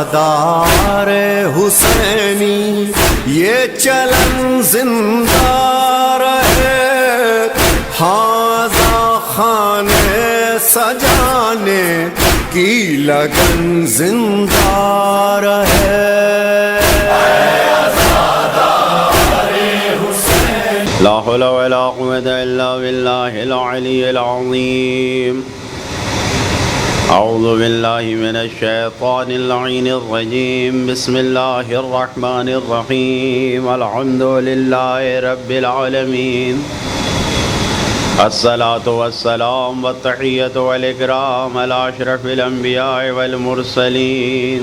عزادار حسینی یہ چلن زندہ رہے، ہاذا خانے سجانے کی لگن زندہ رہے۔ لا حول ولا قوة إلا بالله العلي العظيم۔ أعوذ بالله من الشيطان اللعين الرجيم، بسم الله الرحمن الرحيم، الحمد لله رب العالمين، الصلاة والسلام والتحية والإكرام على أشرف الأنبياء والمرسلين،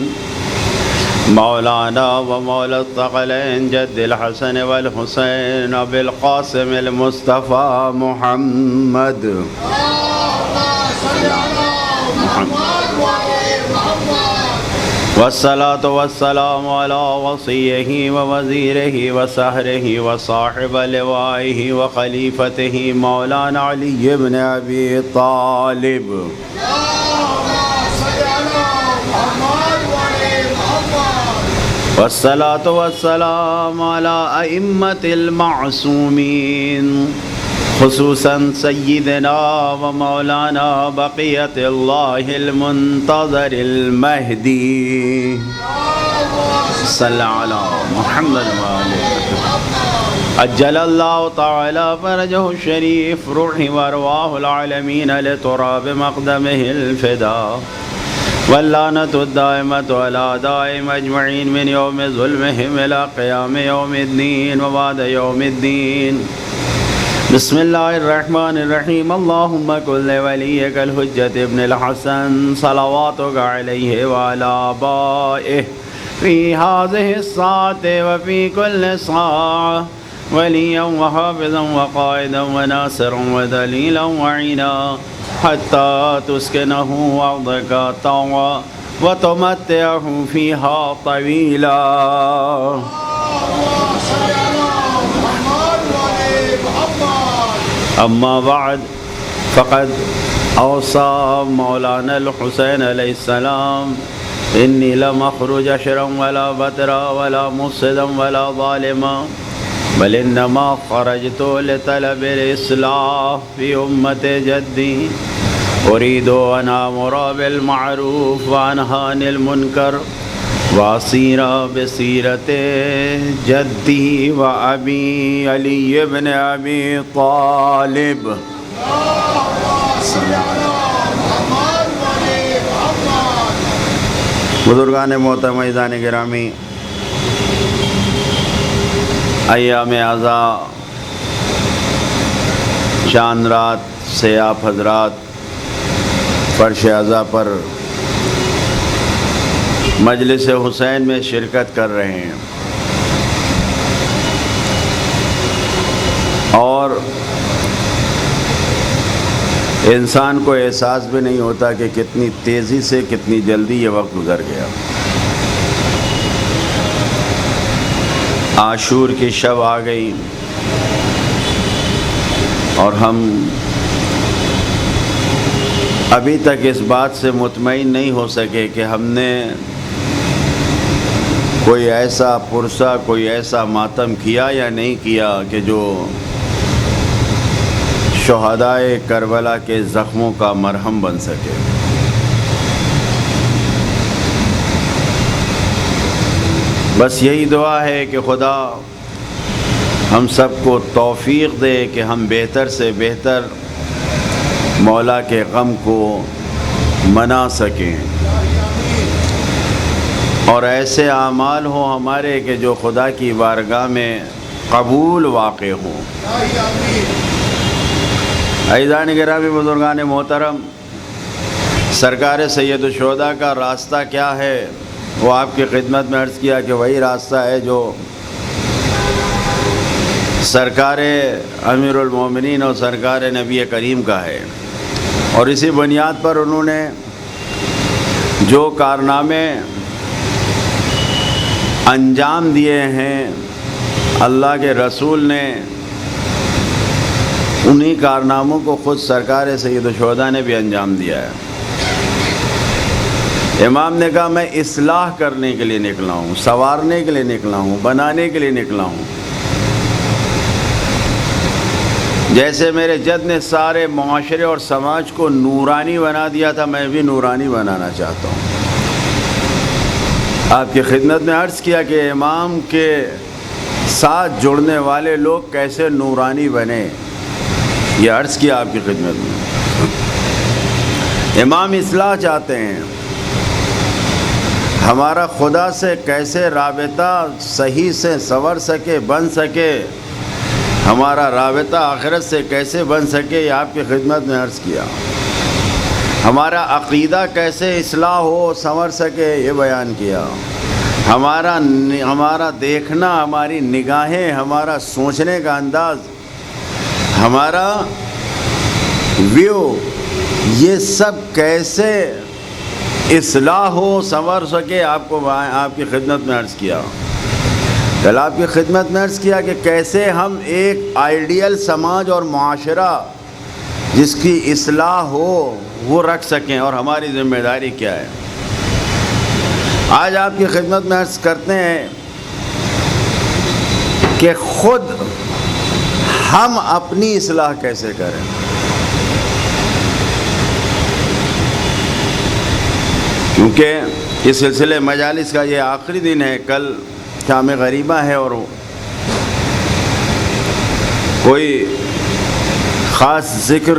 مولانا ومولا الثقلين جد الحسن والحسين أبي القاسم المصطفى محمد، والصلاة والسلام على وصيه ووزيره وسهره وصاحب لوائه وخليفته مولانا علي بن أبي طالب، والصلاة والسلام على أئمة المعصومين، خصوصا سيدنا ومولانا بقية الله المنتظر المهدي، صلى على محمد وآله، عجل الله تعالى فرجه الشريف، روحي وأرواح العالمين لتراب مقدمه الفداء، واللعنة الدائمة على أعدائهم أجمعين من يوم ظلمهم إلى قيام يوم الدين وبعد يوم الدين. بسم الله الرحمن الرحيم. اللهم كن لوليك الحجة ابن الحسن صلواتك عليه وعلى آبائه في هذه الساعة وفي كل ساعة وليا وحافظا وقائدا وناصرا ودليلا وعينا، حتى تسكنه أرضك طوعا وتمتعه فيها طويلا. أما بعد، فقد أوصى مولانا الحسين عليه السلام: إني لم أخرج أشرا ولا بترا ولا مفسدا ولا ظالما، بل إنما خرجت لطلب الإصلاح في أمة جدي، أريد أن آمر بالمعروف وأنهى عن المنكر وأسير بسيرة جدي وأبي علي بن أبي طالب. بزرگان محترم، عزیزان گرامی، ایام عزا چاند رات سے آپ حضرات فرش عزا پر مجلس حسین میں شرکت کر رہے ہیں، اور انسان کو احساس بھی نہیں ہوتا کہ کتنی تیزی سے، کتنی جلدی یہ وقت گزر گیا۔ عاشور کی شب آ گئی اور ہم ابھی تک اس بات سے مطمئن نہیں ہو سکے کہ ہم نے کوئی ایسا پرسہ، کوئی ایسا ماتم کیا یا نہیں کیا کہ جو شہدائے کربلا کے زخموں کا مرہم بن سکے۔ بس یہی دعا ہے کہ خدا ہم سب کو توفیق دے کہ ہم بہتر سے بہتر مولا کے غم کو منا سکیں، اور ایسے اعمال ہوں ہمارے کہ جو خدا کی بارگاہ میں قبول واقع ہوں۔ عزیزان گرامی، بزرگان محترم، سرکار سید الشہداء کا راستہ کیا ہے وہ آپ کی خدمت میں عرض کیا کہ وہی راستہ ہے جو سرکار امیر المومنین اور سرکار نبی کریم کا ہے، اور اسی بنیاد پر انہوں نے جو کارنامے انجام دیے ہیں، اللہ کے رسول نے انہی کارناموں کو خود سرکار سید الشہداء نے بھی انجام دیا ہے۔ امام نے کہا میں اصلاح کرنے کے لیے نکلا ہوں، سنوارنے کے لیے نکلا ہوں، بنانے کے لیے نکلا ہوں۔ جیسے میرے جد نے سارے معاشرے اور سماج کو نورانی بنا دیا تھا، میں بھی نورانی بنانا چاہتا ہوں۔ آپ کی خدمت میں عرض کیا کہ امام کے ساتھ جڑنے والے لوگ کیسے نورانی بنے، یہ عرض کیا آپ کی خدمت میں۔ امام اصلاح چاہتے ہیں، ہمارا خدا سے کیسے رابطہ صحیح سے سنور سکے، بن سکے، ہمارا رابطہ آخرت سے کیسے بن سکے، یہ آپ کی خدمت میں عرض کیا۔ ہمارا عقیدہ کیسے اصلاح ہو، سنور سکے، یہ بیان کیا۔ ہمارا دیکھنا، ہماری نگاہیں، ہمارا سوچنے کا انداز، ہمارا ویو، یہ سب کیسے اصلاح ہو، سنور سکے، آپ کی خدمت میں عرض کیا۔ کل آپ کی خدمت میں عرض کیا کہ کیسے ہم ایک آئیڈیل سماج اور معاشرہ جس کی اصلاح ہو وہ رکھ سکیں، اور ہماری ذمہ داری کیا ہے۔ آج آپ کی خدمت میں عرض کرتے ہیں کہ خود ہم اپنی اصلاح کیسے کریں۔ کیونکہ اس سلسلے مجالس کا یہ آخری دن ہے، کل شام غریبہ ہے، اور کوئی خاص ذکر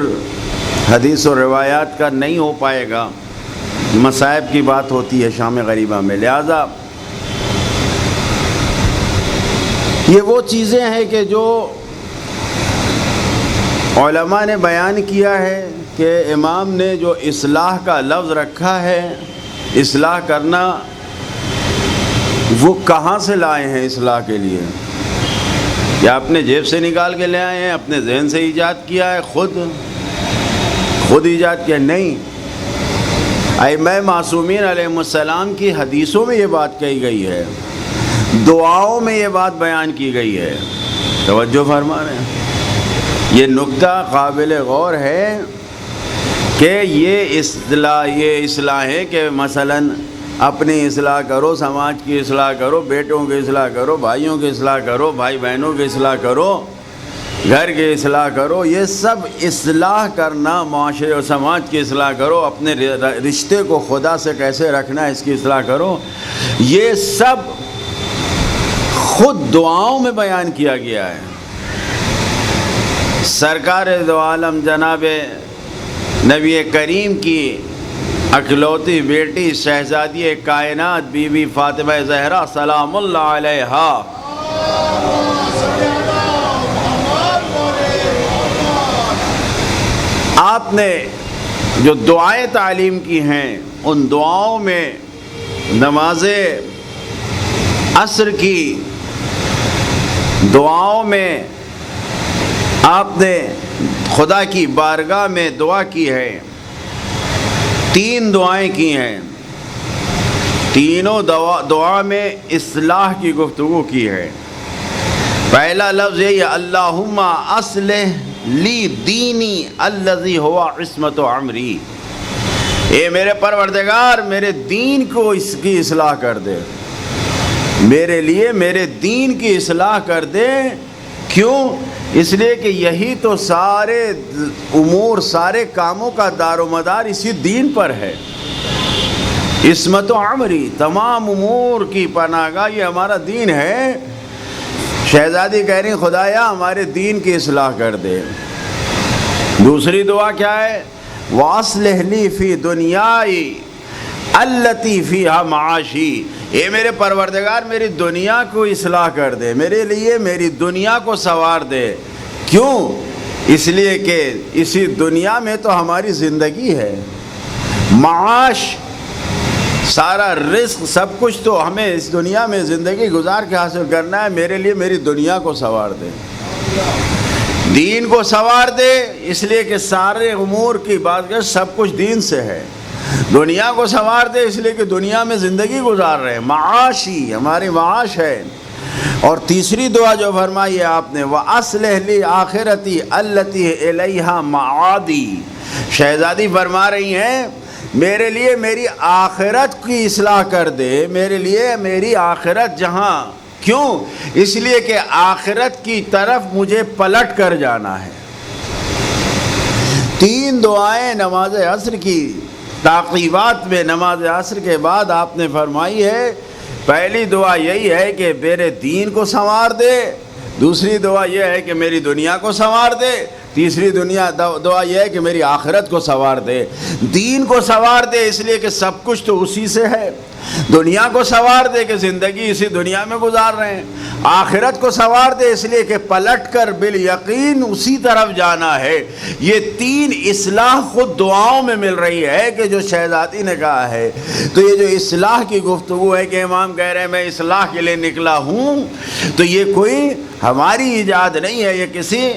حدیث و روایات کا نہیں ہو پائے گا، مصائب کی بات ہوتی ہے شام غریبہ میں۔ لہذا یہ وہ چیزیں ہیں کہ جو علماء نے بیان کیا ہے کہ امام نے جو اصلاح کا لفظ رکھا ہے، اصلاح کرنا، وہ کہاں سے لائے ہیں اصلاح کے لیے؟ یا اپنے جیب سے نکال کے لے آئے ہیں، اپنے ذہن سے ایجاد کیا ہے، خود ایجاد کیا؟ نہیں، ائمہ معصومین علیہ السلام کی حدیثوں میں یہ بات کہی گئی ہے، دعاؤں میں یہ بات بیان کی گئی ہے۔ توجہ فرما رہے ہیں، یہ نکتہ قابل غور ہے کہ یہ اصلاح ہے کہ مثلاً اپنی اصلاح کرو، سماج کی اصلاح کرو، بیٹوں کی اصلاح کرو، بھائیوں کی اصلاح کرو، بھائی بہنوں کی اصلاح کرو، گھر کی اصلاح کرو، یہ سب اصلاح کرنا، معاشرے اور سماج کی اصلاح کرو، اپنے رشتے کو خدا سے کیسے رکھنا ہے اس کی اصلاح کرو، یہ سب خود دعاؤں میں بیان کیا گیا ہے۔ سرکار دو عالم جناب نبی کریم کی اکلوتی بیٹی شہزادی کائنات بی بی فاطمہ زہرا سلام اللہ علیہا، آپ نے جو دعائیں تعلیم کی ہیں، ان دعاؤں میں نماز عصر کی دعاؤں میں آپ نے خدا کی بارگاہ میں دعا کی ہے، 3 دعائیں کی ہیں، تینوں دعا میں اصلاح کی گفتگو کی ہے۔ پہلا لفظ یہ ہے اللہم اصلح لی دینی الذی ہوا عصمت عمری، اے میرے پروردگار میرے دین کو اس کی اصلاح کر دے، میرے لیے میرے دین کی اصلاح کر دے۔ کیوں؟ اس لیے کہ یہی تو سارے امور، سارے کاموں کا دار و مدار اسی دین پر ہے۔ عصمت و عمری، تمام امور کی پناہ گاہ یہ ہمارا دین ہے۔ شہزادی کہہ رہی خدایا ہمارے دین کی اصلاح کر دے۔ دوسری دعا کیا ہے؟ وَأَصْلِحْ لِي فِي دُنْيَاي الَّتِي فِيهَا مَعَاشِي، اے میرے پروردگار میری دنیا کو اصلاح کر دے، میرے لیے میری دنیا کو سنوار دے۔ کیوں؟ اس لیے کہ اسی دنیا میں تو ہماری زندگی ہے، معاش، سارا رزق، سب کچھ تو ہمیں اس دنیا میں زندگی گزار کے حاصل کرنا ہے۔ میرے لیے میری دنیا کو سنوار دے، دین کو سنوار دے، اس لیے کہ سارے امور کی بات کر سب کچھ دین سے ہے۔ دنیا کو سنوار دے اس لیے کہ دنیا میں زندگی گزار رہے ہیں، معاشی، ہماری معاش ہے۔ اور تیسری دعا جو فرمائی ہے آپ نے وَأَصْلِحْ لِي آخِرَتِي الَّتِي إِلَيْهَا مَعَادِي، شہزادی فرما رہی ہیں میرے لیے میری آخرت کی اصلاح کر دے، میرے لیے میری آخرت جہاں، کیوں؟ اس لیے کہ آخرت کی طرف مجھے پلٹ کر جانا ہے۔ 3 دعائیں نماز عصر کی تعقیبات میں نماز عصر کے بعد آپ نے فرمائی ہے۔ پہلی دعا یہی ہے کہ میرے دین کو سنوار دے، دوسری دعا یہ ہے کہ میری دنیا کو سنوار دے، تیسری دعا یہ ہے کہ میری آخرت کو سنوار دے۔ دین کو سنوار دے اس لیے کہ سب کچھ تو اسی سے ہے، دنیا کو سنوار دے کہ زندگی اسی دنیا میں گزار رہے ہیں، آخرت کو سنوار دے اس لیے کہ پلٹ کر بالیقین اسی طرف جانا ہے۔ یہ 3 اصلاح خود دعاؤں میں مل رہی ہے کہ جو شہزادی نے کہا ہے۔ تو یہ جو اصلاح کی گفتگو ہے کہ امام کہہ رہے ہیں میں اصلاح کے لیے نکلا ہوں، تو یہ کوئی ہماری ایجاد نہیں ہے، یہ کسی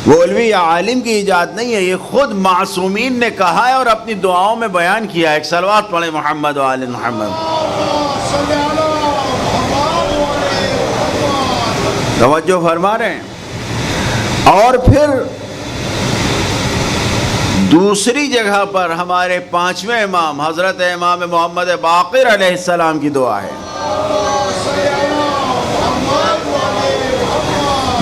مولوی یا عالم کی ایجاد نہیں ہے، یہ خود معصومین نے کہا ہے اور اپنی دعاؤں میں بیان کیا ہے۔ ایک صلوات پڑھیں محمد و آل محمد۔ توجہ فرما رہے ہیں۔ اور پھر دوسری جگہ پر ہمارے 5ویں امام حضرت امام محمد باقر علیہ السلام کی دعا ہے،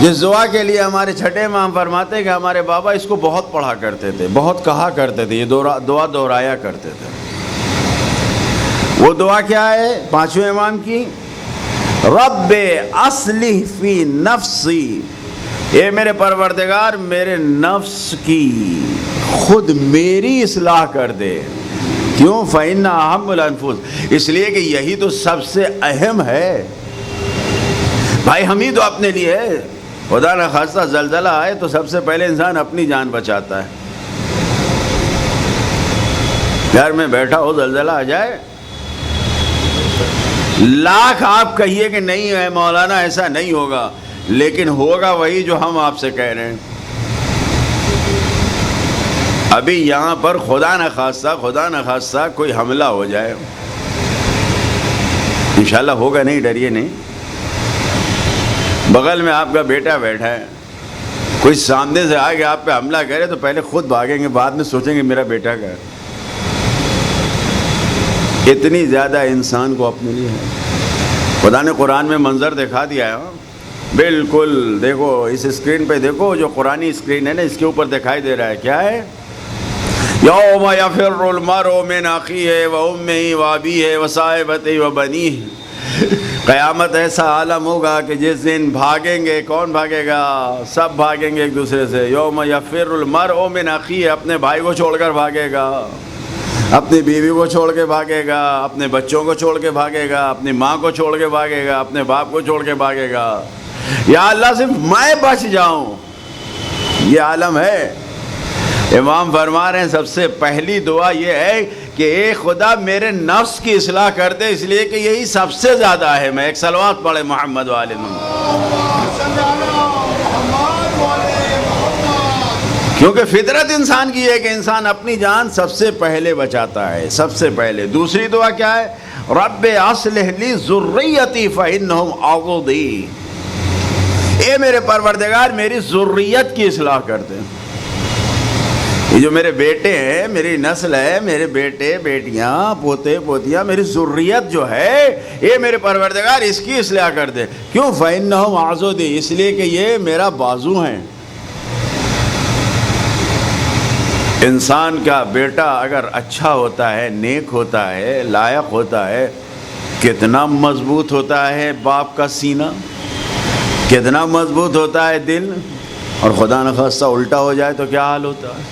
جس دعا کے لیے ہمارے چھٹے امام فرماتے ہیں کہ ہمارے بابا اس کو بہت پڑھا کرتے تھے، بہت کہا کرتے تھے، یہ دعا دہرایا کرتے تھے۔ وہ دعا کیا ہے 5ویں امام کی؟ رب اصلح فی نفسی، اے میرے پروردگار میرے نفس کی خود میری اصلاح کر دے۔ کیوں؟ فإن أهم الأنفس، اس لیے کہ یہی تو سب سے اہم ہے۔ بھائی ہم ہی تو اپنے لیے، خدا نہ خواستہ زلزلہ آئے تو سب سے پہلے انسان اپنی جان بچاتا ہے۔ گھر میں بیٹھا ہو زلزلہ آ جائے، لاکھ آپ کہیے کہ نہیں ہے مولانا ایسا نہیں ہوگا، لیکن ہوگا وہی جو ہم آپ سے کہہ رہے ہیں۔ ابھی یہاں پر خدا نہ خواستہ کوئی حملہ ہو جائے، انشاءاللہ ہوگا نہیں، ڈریے نہیں۔ بغل میں آپ کا بیٹا بیٹھا ہے، کوئی سامنے سے آ کے آپ پہ حملہ کرے تو پہلے خود بھاگیں گے، بعد میں سوچیں گے میرا بیٹا کا ہے۔ اتنی زیادہ انسان کو اپنے لیے ہے۔ خدا نے قرآن میں منظر دکھا دیا ہے، بالکل دیکھو اس اسکرین پہ دیکھو، جو قرآنی اسکرین ہے نا اس کے اوپر دکھائی دے رہا ہے، کیا ہے؟ یوم یفر المرء من اخیہ وامہ وابیہ وصاحبتہ وبنیہ، قیامت ایسا عالم ہوگا کہ جس دن بھاگیں گے، کون بھاگے گا؟ سب بھاگیں گے ایک دوسرے سے۔ یوم یفر المرء من اخیہ، اپنے بھائی کو چھوڑ کر بھاگے گا، اپنی بیوی کو چھوڑ کے بھاگے گا، اپنے بچوں کو چھوڑ کے بھاگے گا، اپنی ماں کو چھوڑ کے بھاگے گا، اپنے باپ کو چھوڑ کے بھاگے گا۔ یا اللہ صرف میں بچ جاؤں، یہ عالم ہے۔ امام فرما رہے ہیں سب سے پہلی دعا یہ ہے کہ اے خدا میرے نفس کی اصلاح کر دے، اس لیے کہ یہی سب سے زیادہ اہم ہے۔ ایک صلوات پڑھے محمد و آل محمد۔ کیونکہ فطرت انسان کی ہے کہ انسان اپنی جان سب سے پہلے بچاتا ہے، سب سے پہلے۔ دوسری دعا کیا ہے؟ رب اصلح لی ذریتی فانہم عضدی، اے میرے پروردگار میری ذریت کی اصلاح کر دے۔ یہ جو میرے بیٹے ہیں، میری نسل ہے، میرے بیٹے بیٹیاں پوتے پوتیاں، میری ذریت جو ہے، یہ میرے پروردگار اس کی اصلاح کر دے۔ کیوں؟ فإنہم عضدی، اس لیے کہ یہ میرا بازو ہیں۔ انسان کا بیٹا اگر اچھا ہوتا ہے، نیک ہوتا ہے، لائق ہوتا ہے، کتنا مضبوط ہوتا ہے باپ کا سینہ، کتنا مضبوط ہوتا ہے دل، اور خدا نخواستہ الٹا ہو جائے تو کیا حال ہوتا ہے؟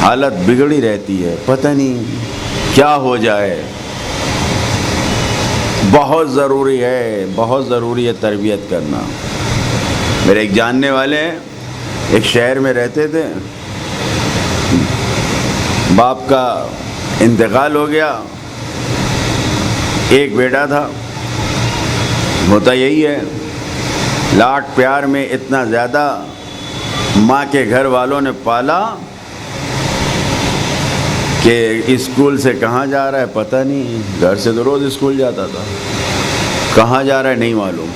حالت بگڑی رہتی ہے، پتہ نہیں کیا ہو جائے۔ بہت ضروری ہے تربیت کرنا۔ میرے ایک جاننے والے ہیں، ایک شہر میں رہتے تھے، باپ کا انتقال ہو گیا، ایک بیٹا تھا۔ ہوتا یہی ہے، لاڈ پیار میں اتنا زیادہ ماں کے گھر والوں نے پالا کہ اسکول سے کہاں جا رہا ہے پتہ نہیں، گھر سے تو روز اسکول جاتا تھا، کہاں جا رہا ہے نہیں معلوم۔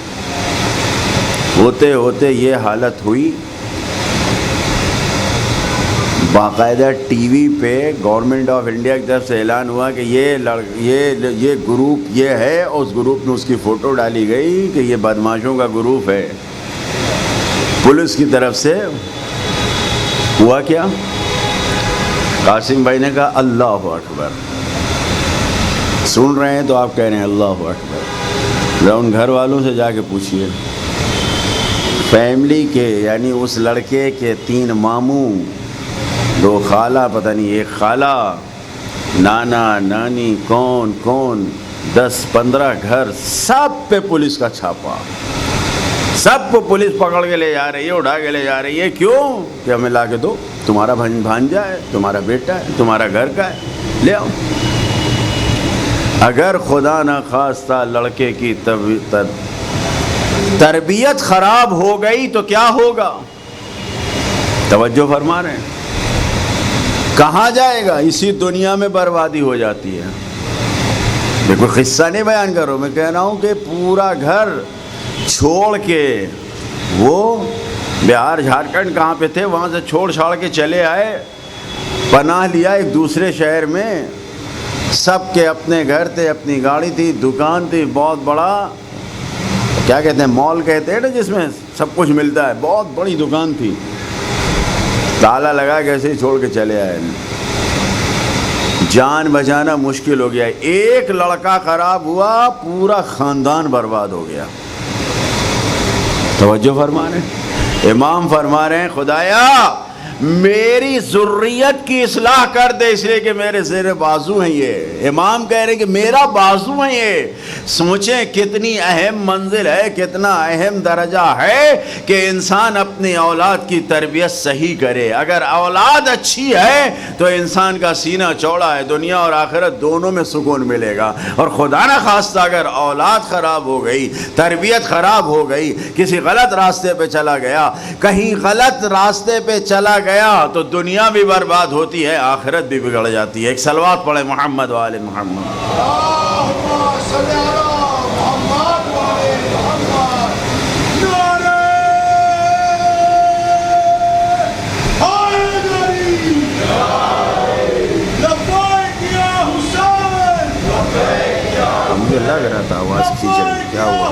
ہوتے ہوتے یہ حالت ہوئی، باقاعدہ ٹی وی پہ گورنمنٹ آف انڈیا کی طرف سے اعلان ہوا کہ یہ گروپ یہ ہے، اور اس گروپ میں اس کی فوٹو ڈالی گئی کہ یہ بدماشوں کا گروپ ہے۔ پولیس کی طرف سے ہوا کیا؟ قاسم بھائی نے کہا اللہ اکبر۔ سن رہے ہیں تو آپ کہہ رہے ہیں اللہ اکبر۔ ذرا ان گھر والوں سے جا کے پوچھئے، فیملی کے یعنی اس لڑکے کے 3 ماموں، 2 خالہ، پتہ نہیں 1 خالہ، نانا نانی، کون 10-15 گھر، سب پہ پولیس کا چھاپا، سب کو پولیس پکڑ کے لے جا رہی ہے، اٹھا کے لے جا رہی ہے۔ کیوں؟ کہ ہمیں لا کے دو، تمہارا بھانجا ہے، تمہارا بیٹا ہے، تمہارا گھر کا ہے، لے آؤ۔ اگر خدا نہ خواستہ لڑکے کی تربیت خراب ہو گئی تو کیا ہوگا؟ توجہ فرما رہے ہیں؟ کہاں جائے گا؟ اسی دنیا میں بربادی ہو جاتی ہے۔ دیکھو قصہ نہیں بیان کرو، میں کہہ رہا ہوں کہ پورا گھر چھوڑ کے، وہ بہار جھارکھنڈ کہاں پہ تھے، وہاں سے چھوڑ چھاڑ کے چلے آئے، پناہ لیا ایک دوسرے شہر میں۔ سب کے اپنے گھر تھے، اپنی گاڑی تھی، دکان تھی، بہت بڑا، کیا کہتے ہیں، مال کہتے ہیں نا جس میں سب کچھ ملتا ہے، بہت بڑی دکان تھی۔ تالا لگا کے ایسے ہی چھوڑ کے چلے آئے، جان بچانا مشکل ہو گیا۔ ایک لڑکا خراب ہوا، پورا خاندان برباد ہو گیا۔ توجہ فرما رہے ہیں؟ امام فرما رہے ہیں خدایا میری ذریت کی اصلاح کر دے، اس لیے کہ میرے زیر بازو ہیں یہ۔ امام کہہ رہے ہیں کہ میرا بازو ہیں یہ۔ سوچیں کتنی اہم منزل ہے، کتنا اہم درجہ ہے کہ انسان اپنی اولاد کی تربیت صحیح کرے۔ اگر اولاد اچھی ہے تو انسان کا سینہ چوڑا ہے، دنیا اور آخرت دونوں میں سکون ملے گا۔ اور خدا نہ خواستہ اگر اولاد خراب ہو گئی، تربیت خراب ہو گئی، کسی غلط راستے پہ چلا گیا، کہیں غلط راستے پہ چلا گیا تو دنیا بھی برباد ہوتی ہے، آخرت بھی بگڑ جاتی ہے۔ ایک صلوات پڑھے محمد و آل محمد۔ مجھے لگ رہا تھا آواز کھینچ رہی، کیا ہوا؟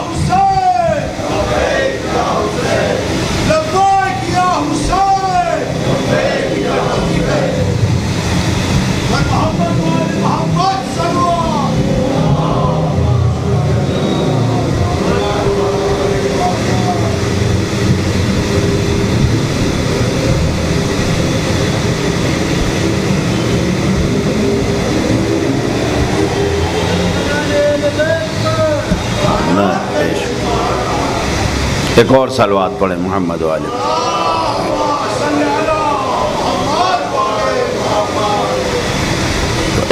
ایک اور صلوات پڑھیں محمد والے۔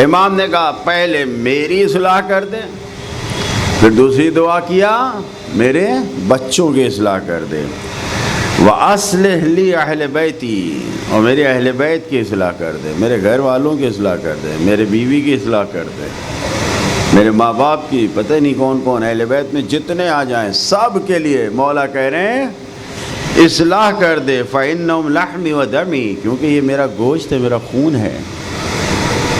امام نے کہا پہلے میری اصلاح کر دے، پھر دوسری دعا کیا میرے بچوں کی اصلاح کر دے، وَأَصْلِحْ لِي أَهْلَ بَيْتِي، اور میرے اہل بیت کی اصلاح کر دے، میرے گھر والوں کی اصلاح کر دے، میرے بیوی کی اصلاح کر دے، میرے ماں باپ کی، پتہ نہیں کون کون اہل بیت میں جتنے آ جائیں سب کے لیے مولا کہہ رہے ہیں اصلاح کر دے، فَإِنَّهُمْ لَحْمِي وَدَمِي، کیونکہ یہ میرا گوشت ہے، میرا خون ہے،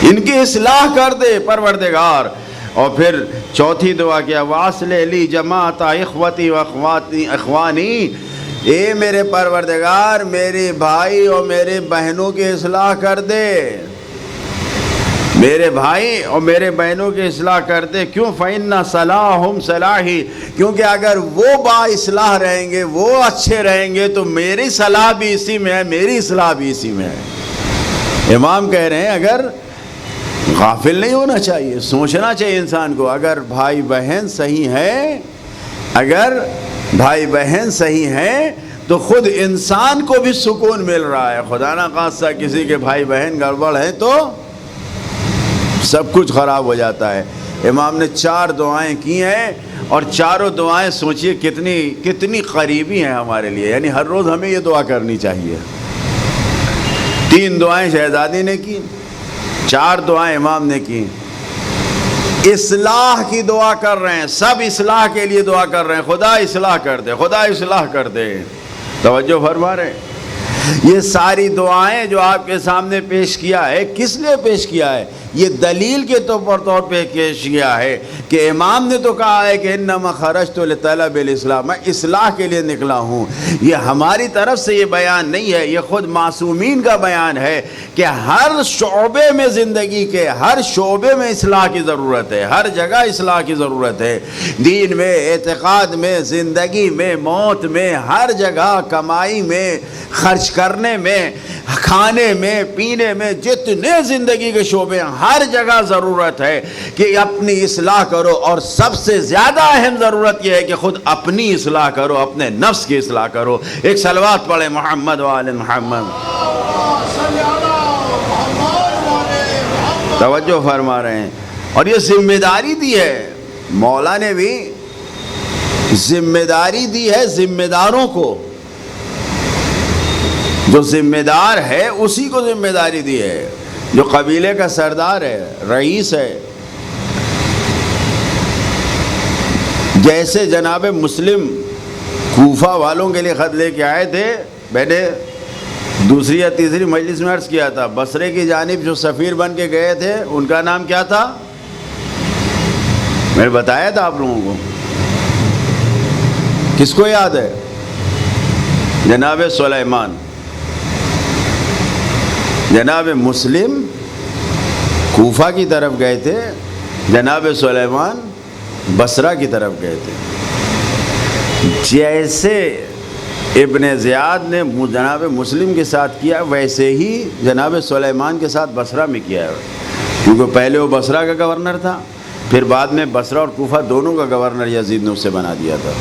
ان کی اصلاح کر دے پروردگار۔ اور پھر چوتھی دعا کیا وَأَصْلِحْ لِي جَمَاعَةَ إِخْوَتِي وَإِخْوَانِي، اے میرے پروردگار میرے بھائی اور میرے بہنوں کی اصلاح کر دے، میرے بھائی اور میرے بہنوں کی اصلاح کر دے۔ کیوں؟ فَإِنَّ صَلَاحُمْ صَلَاحِي، کیونکہ اگر وہ با اصلاح رہیں گے، وہ اچھے رہیں گے تو میری صلاح بھی اسی میں ہے، میری اصلاح بھی اسی میں ہے۔ امام کہہ رہے ہیں اگر غافل نہیں ہونا چاہیے، سوچنا چاہیے انسان کو، اگر بھائی بہن صحیح ہیں، اگر بھائی بہن صحیح ہیں تو خود انسان کو بھی سکون مل رہا ہے۔ خدا نہ خواستہ کسی کے بھائی بہن گڑبڑ ہیں تو سب کچھ خراب ہو جاتا ہے۔ امام نے 4 دعائیں کی ہیں، اور چاروں دعائیں سوچئے کتنی قریبی ہیں ہمارے لیے، یعنی ہر روز ہمیں یہ دعا کرنی چاہیے۔ 3 دعائیں شہزادی نے کی، 4 دعائیں امام نے کی۔ اصلاح کی دعا کر رہے ہیں، سب اصلاح کے لیے دعا کر رہے ہیں، خدا اصلاح کر دے، خدا اصلاح کر دے۔ توجہ فرما رہے ہیں؟ یہ ساری دعائیں جو آپ کے سامنے پیش کیا ہے، کس لیے پیش کیا ہے؟ یہ دلیل کے طور پہ پیش کیا ہے کہ امام نے تو کہا ہے کہ انما خرجت لطلب الاصلاح، میں اصلاح کے لیے نکلا ہوں۔ یہ ہماری طرف سے یہ بیان نہیں ہے، یہ خود معصومین کا بیان ہے کہ ہر شعبے میں، زندگی کے ہر شعبے میں اصلاح کی ضرورت ہے، ہر جگہ اصلاح کی ضرورت ہے، دین میں، اعتقاد میں، زندگی میں، موت میں، ہر جگہ، کمائی میں، خرچ کرنے میں، کھانے میں، پینے میں، جتنے زندگی کے شعبے ہیں ہر جگہ ضرورت ہے کہ اپنی اصلاح کرو، اور سب سے زیادہ اہم ضرورت یہ ہے کہ خود اپنی اصلاح کرو، اپنے نفس کی اصلاح کرو۔ ایک صلوات پڑھیں محمد وآل محمد۔ توجہ فرما رہے ہیں، اور یہ ذمہ داری دی ہے مولا نے بھی، ذمہ داری دی ہے ذمہ داروں کو، جو ذمہ دار ہے اسی کو ذمہ داری دی ہے، جو قبیلے کا سردار ہے، رئیس ہے۔ جیسے جناب مسلم کوفہ والوں کے لیے خط لے کے آئے تھے، میں نے دوسری یا تیسری مجلس میں عرض کیا تھا، بصرے کی جانب جو سفیر بن کے گئے تھے ان کا نام کیا تھا؟ میں نے بتایا تھا آپ لوگوں کو، کس کو یاد ہے؟ جناب سلیمان۔ جناب مسلم کوفہ کی طرف گئے تھے، جناب سلیمان بصرہ کی طرف گئے تھے۔ جیسے ابن زیاد نے جناب مسلم کے ساتھ کیا، ویسے ہی جناب سلیمان کے ساتھ بصرہ میں کیا ہے، کیونکہ پہلے وہ بصرہ کا گورنر تھا، پھر بعد میں بصرہ اور کوفہ دونوں کا گورنر یزید نے اسے بنا دیا تھا۔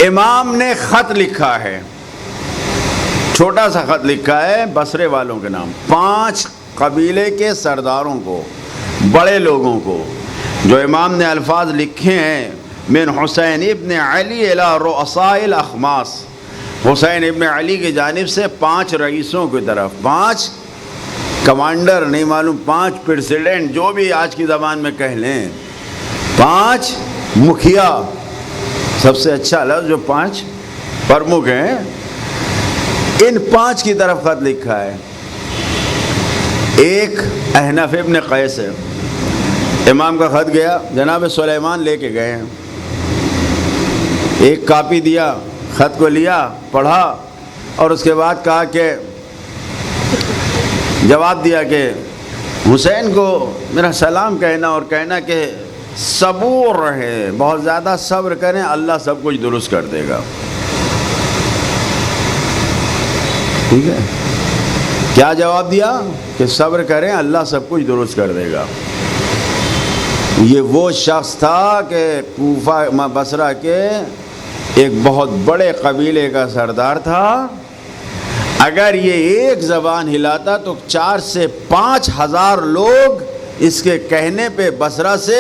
امام نے خط لکھا ہے، چھوٹا سا خط لکھا ہے بصرے والوں کے نام، 5 قبیلے کے سرداروں کو، بڑے لوگوں کو، جو امام نے الفاظ لکھے ہیں، من حسین ابن علی الی رؤساء الاخماس، حسین ابن علی کی جانب سے 5 رئیسوں کی طرف، 5 کمانڈر نہیں معلوم، 5 پریزیڈنٹ، جو بھی آج کی زبان میں کہہ لیں، 5 مکھیا، سب سے اچھا لفظ جو 5 پرمکھ ہیں، ان 5 کی طرف خط لکھا ہے۔ ایک احنف ابن قیس ہے، امام کا خط گیا، جناب سلیمان لے کے گئے ہیں، ایک کاپی دیا، خط کو لیا، پڑھا، اور اس کے بعد کہا کہ جواب دیا کہ حسین کو میرا سلام کہنا، اور کہنا کہ صبور رہے، بہت زیادہ صبر کریں، اللہ سب کچھ درست کر دے گا۔ ٹھیک ہے، کیا جواب دیا؟ کہ صبر کریں، اللہ سب کچھ درست کر دے گا۔ یہ وہ شخص تھا کہ کوفہ بصرہ کے ایک بہت بڑے قبیلے کا سردار تھا، اگر یہ ایک زبان ہلاتا تو 4 سے 5 ہزار لوگ اس کے کہنے پہ بصرہ سے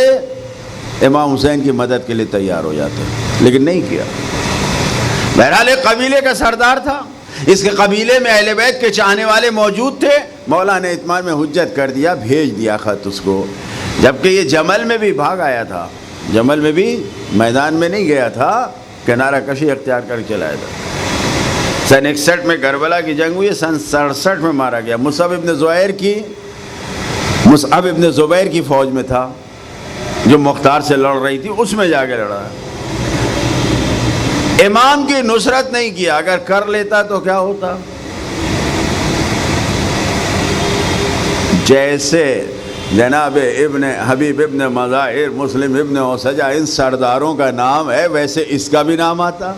امام حسین کی مدد کے لیے تیار ہو جاتے، لیکن نہیں کیا۔ بہرحال ایک قبیلے کا سردار تھا، اس کے قبیلے میں اہل بیت کے چاہنے والے موجود تھے، مولا نے اتمام میں حجت کر دیا، بھیج دیا خط اس کو، جبکہ یہ جمل میں بھی بھاگ آیا تھا، جمل میں بھی میدان میں نہیں گیا تھا، کنارہ کشی اختیار کر کے لایا تھا۔ سن 61 میں کربلا کی جنگ ہوئی، سن 67 میں مارا گیا۔ مصعب ابن زبیر کی فوج میں تھا، جو مختار سے لڑ رہی تھی، اس میں جا کے لڑا۔ امام کی نصرت نہیں کیا، اگر کر لیتا تو کیا ہوتا؟ جیسے جناب ابن حبیب ابن مظاہر، مسلم ابن اوسجہ، ان سرداروں کا نام ہے، ویسے اس کا بھی نام آتا،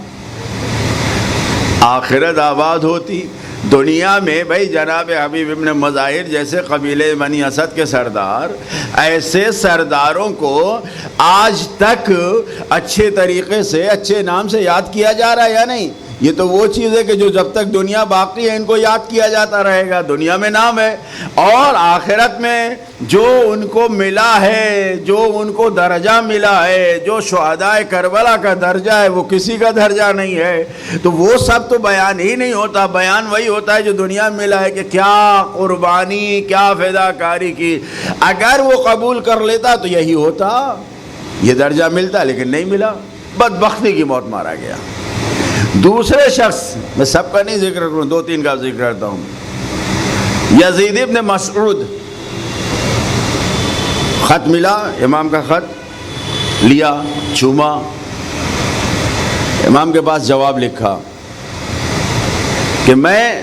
آخرت آباد ہوتی۔ دنیا میں بھائی جناب حبیب ابن مظاہر جیسے قبیلے بنی اسد کے سردار، ایسے سرداروں کو آج تک اچھے طریقے سے، اچھے نام سے یاد کیا جا رہا ہے یا نہیں؟ یہ تو وہ چیز ہے کہ جو جب تک دنیا باقی ہے ان کو یاد کیا جاتا رہے گا، دنیا میں نام ہے، اور آخرت میں جو ان کو ملا ہے، جو ان کو درجہ ملا ہے، جو شہدائے کربلا کا درجہ ہے، وہ کسی کا درجہ نہیں ہے، تو وہ سب تو بیان ہی نہیں ہوتا، بیان وہی ہوتا ہے جو دنیا میں ملا ہے کہ کیا قربانی، کیا فداکاری کی۔ اگر وہ قبول کر لیتا تو یہی ہوتا، یہ درجہ ملتا، لیکن نہیں ملا، بدبختی کی موت مارا گیا۔ دوسرے شخص، میں سب کا نہیں ذکر کروں، 2-3 کا ذکر کرتا ہوں. یزید ابن مسعود، خط ملا، امام کا خط لیا، چوما، امام کے پاس جواب لکھا کہ میں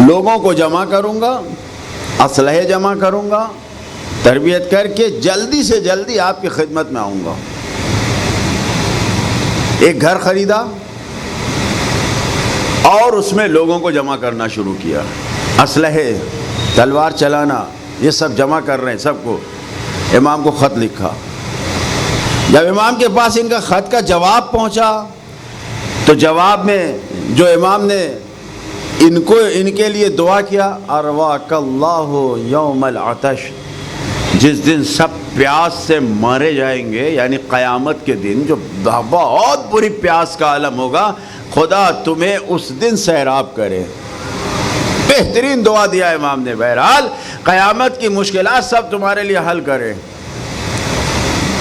لوگوں کو جمع کروں گا، اسلحے جمع کروں گا، تربیت کر کے جلدی سے جلدی آپ کی خدمت میں آؤں گا. ایک گھر خریدا اور اس میں لوگوں کو جمع کرنا شروع کیا، اسلحے، تلوار چلانا، یہ سب جمع کر رہے ہیں سب کو. امام کو خط لکھا. جب امام کے پاس ان کا خط کا جواب پہنچا تو جواب میں جو امام نے ان کے لیے دعا کیا، ارواک اللہ یوم العطش، جس دن سب پیاس سے مارے جائیں گے، یعنی قیامت کے دن جو بہت بری پیاس کا عالم ہوگا، خدا تمہیں اس دن سیراب کرے. بہترین دعا دیا امام نے. بہرحال قیامت کی مشکلات سب تمہارے لیے حل کرے.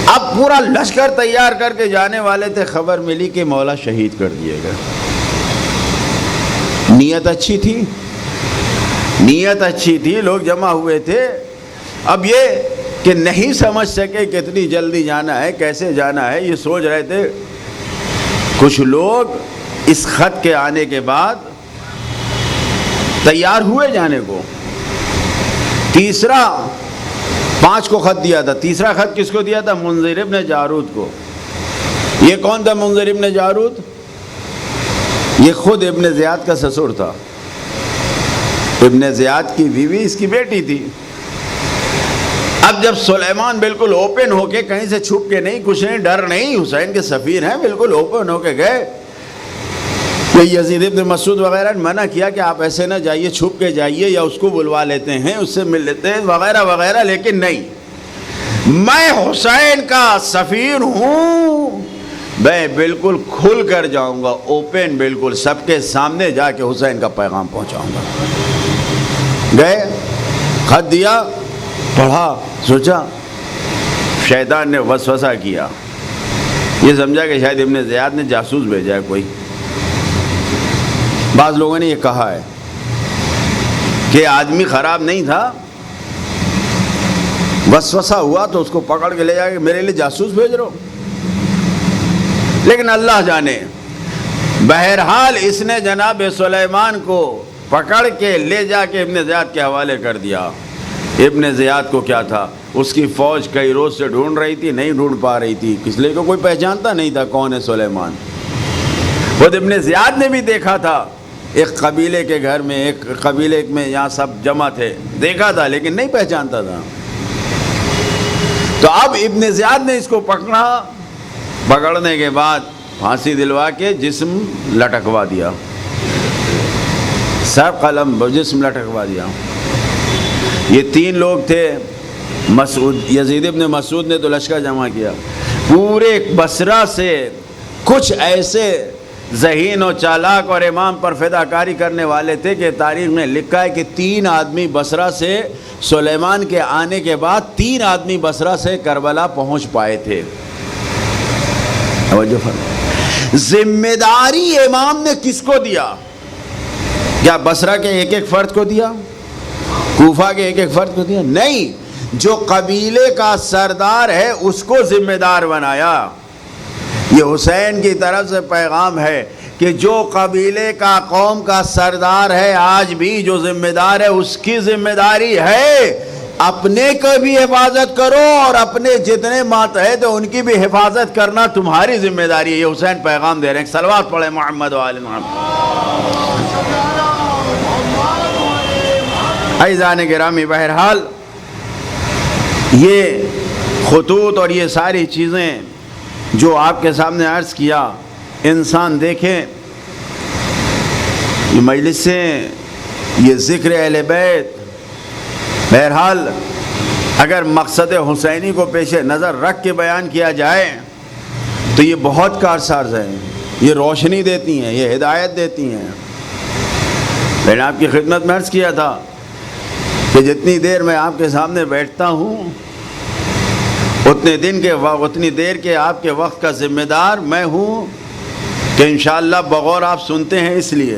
اب پورا لشکر تیار کر کے جانے والے تھے، خبر ملی کہ مولا شہید کر دیے گئے. نیت اچھی تھی، نیت اچھی تھی، لوگ جمع ہوئے تھے. اب یہ کہ نہیں سمجھ سکے کتنی جلدی جانا ہے، کیسے جانا ہے، یہ سوچ رہے تھے. کچھ لوگ اس خط کے آنے کے بعد تیار ہوئے جانے کو. تیسرا 5 کو خط دیا تھا. تیسرا خط کس کو دیا تھا؟ منذر ابن جارود کو. یہ کون تھا منذر ابن جارود؟ یہ خود ابن زیاد کا سسر تھا. ابن زیاد کی بیوی اس کی بیٹی تھی. اب جب سلیمان بالکل اوپن ہو کے، کہیں سے چھپ کے نہیں، کچھ نہیں، ڈر نہیں، حسین کے سفیر ہیں، بالکل اوپن ہو کے گئے. یہ یزید ابن مسعود وغیرہ نے منع کیا کہ آپ ایسے نہ جائیے، چھپ کے جائیے، یا اس کو بلوا لیتے ہیں، اس سے مل لیتے ہیں وغیرہ وغیرہ. لیکن نہیں، میں حسین کا سفیر ہوں، میں بالکل کھل کر جاؤں گا، اوپن، بالکل سب کے سامنے جا کے حسین کا پیغام پہنچاؤں گا. گئے، خط دیا، پڑھا، سوچا. شیطان نے وسوسہ کیا، یہ سمجھا کہ شاید ابن زیاد نے جاسوس بھیجا ہے کوئی. بعض لوگوں نے یہ کہا ہے کہ آدمی خراب نہیں تھا، وسوسہ ہوا تو اس کو پکڑ کے لے جا کے میرے لیے جاسوس بھیج رہو. لیکن اللہ جانے. بہرحال اس نے جناب سلیمان کو پکڑ کے لے جا کے ابن زیاد کے حوالے کر دیا. ابن زیاد کو کیا تھا، اس کی فوج کئی روز سے ڈھونڈ رہی تھی، نہیں ڈھونڈ پا رہی تھی، اس لیے کہ کوئی پہچانتا نہیں تھا کون ہے سلیمان. خود ابن زیاد نے بھی دیکھا تھا، ایک قبیلے کے گھر میں، ایک قبیلے میں یہاں سب جمع تھے، دیکھا تھا لیکن نہیں پہچانتا تھا. تو اب ابن زیاد نے اس کو پکڑا، پکڑنے کے بعد پھانسی دلوا کے جسم لٹکوا دیا، سر قلم جسم لٹکوا دیا. یہ 3 لوگ تھے. مسعود، یزید ابن مسعود نے تو لشکر جمع کیا. پورے بصرہ سے کچھ ایسے ذہین و چالاک اور امام پر فداکاری کرنے والے تھے کہ تاریخ میں لکھا ہے کہ 3 آدمی بصرہ سے، سلیمان کے آنے کے بعد 3 آدمی بصرہ سے کربلا پہنچ پائے تھے. ذمہ داری امام نے کس کو دیا؟ کیا بصرہ کے ایک فرد کو دیا؟ کوفہ کے ایک فرد کو دیا؟ نہیں، جو قبیلے کا سردار ہے اس کو ذمہ دار بنایا. یہ حسین کی طرف سے پیغام ہے کہ جو قبیلے کا، قوم کا سردار ہے، آج بھی جو ذمہ دار ہے، اس کی ذمہ داری ہے اپنے کو بھی حفاظت کرو اور اپنے جتنے ماتحت ہیں ان کی بھی حفاظت کرنا تمہاری ذمہ داری ہے. یہ حسین پیغام دے رہے ہیں. صلوات پڑھیں محمد و آل محمد. عزیزان گرامی، بہرحال یہ خطوط اور یہ ساری چیزیں جو آپ کے سامنے عرض کیا، انسان دیکھیں یہ مجلسیں، یہ ذکر اہل بیت، بہرحال اگر مقصد حسینی کو پیش نظر رکھ کے بیان کیا جائے تو یہ بہت کارساز ہیں، یہ روشنی دیتی ہیں، یہ ہدایت دیتی ہیں. میں نے آپ کی خدمت میں عرض کیا تھا کہ جتنی دیر میں آپ کے سامنے بیٹھتا ہوں اتنی دیر کے آپ کے وقت کا ذمہ دار میں ہوں. کہ انشاءاللہ بغور آپ سنتے ہیں اس لیے،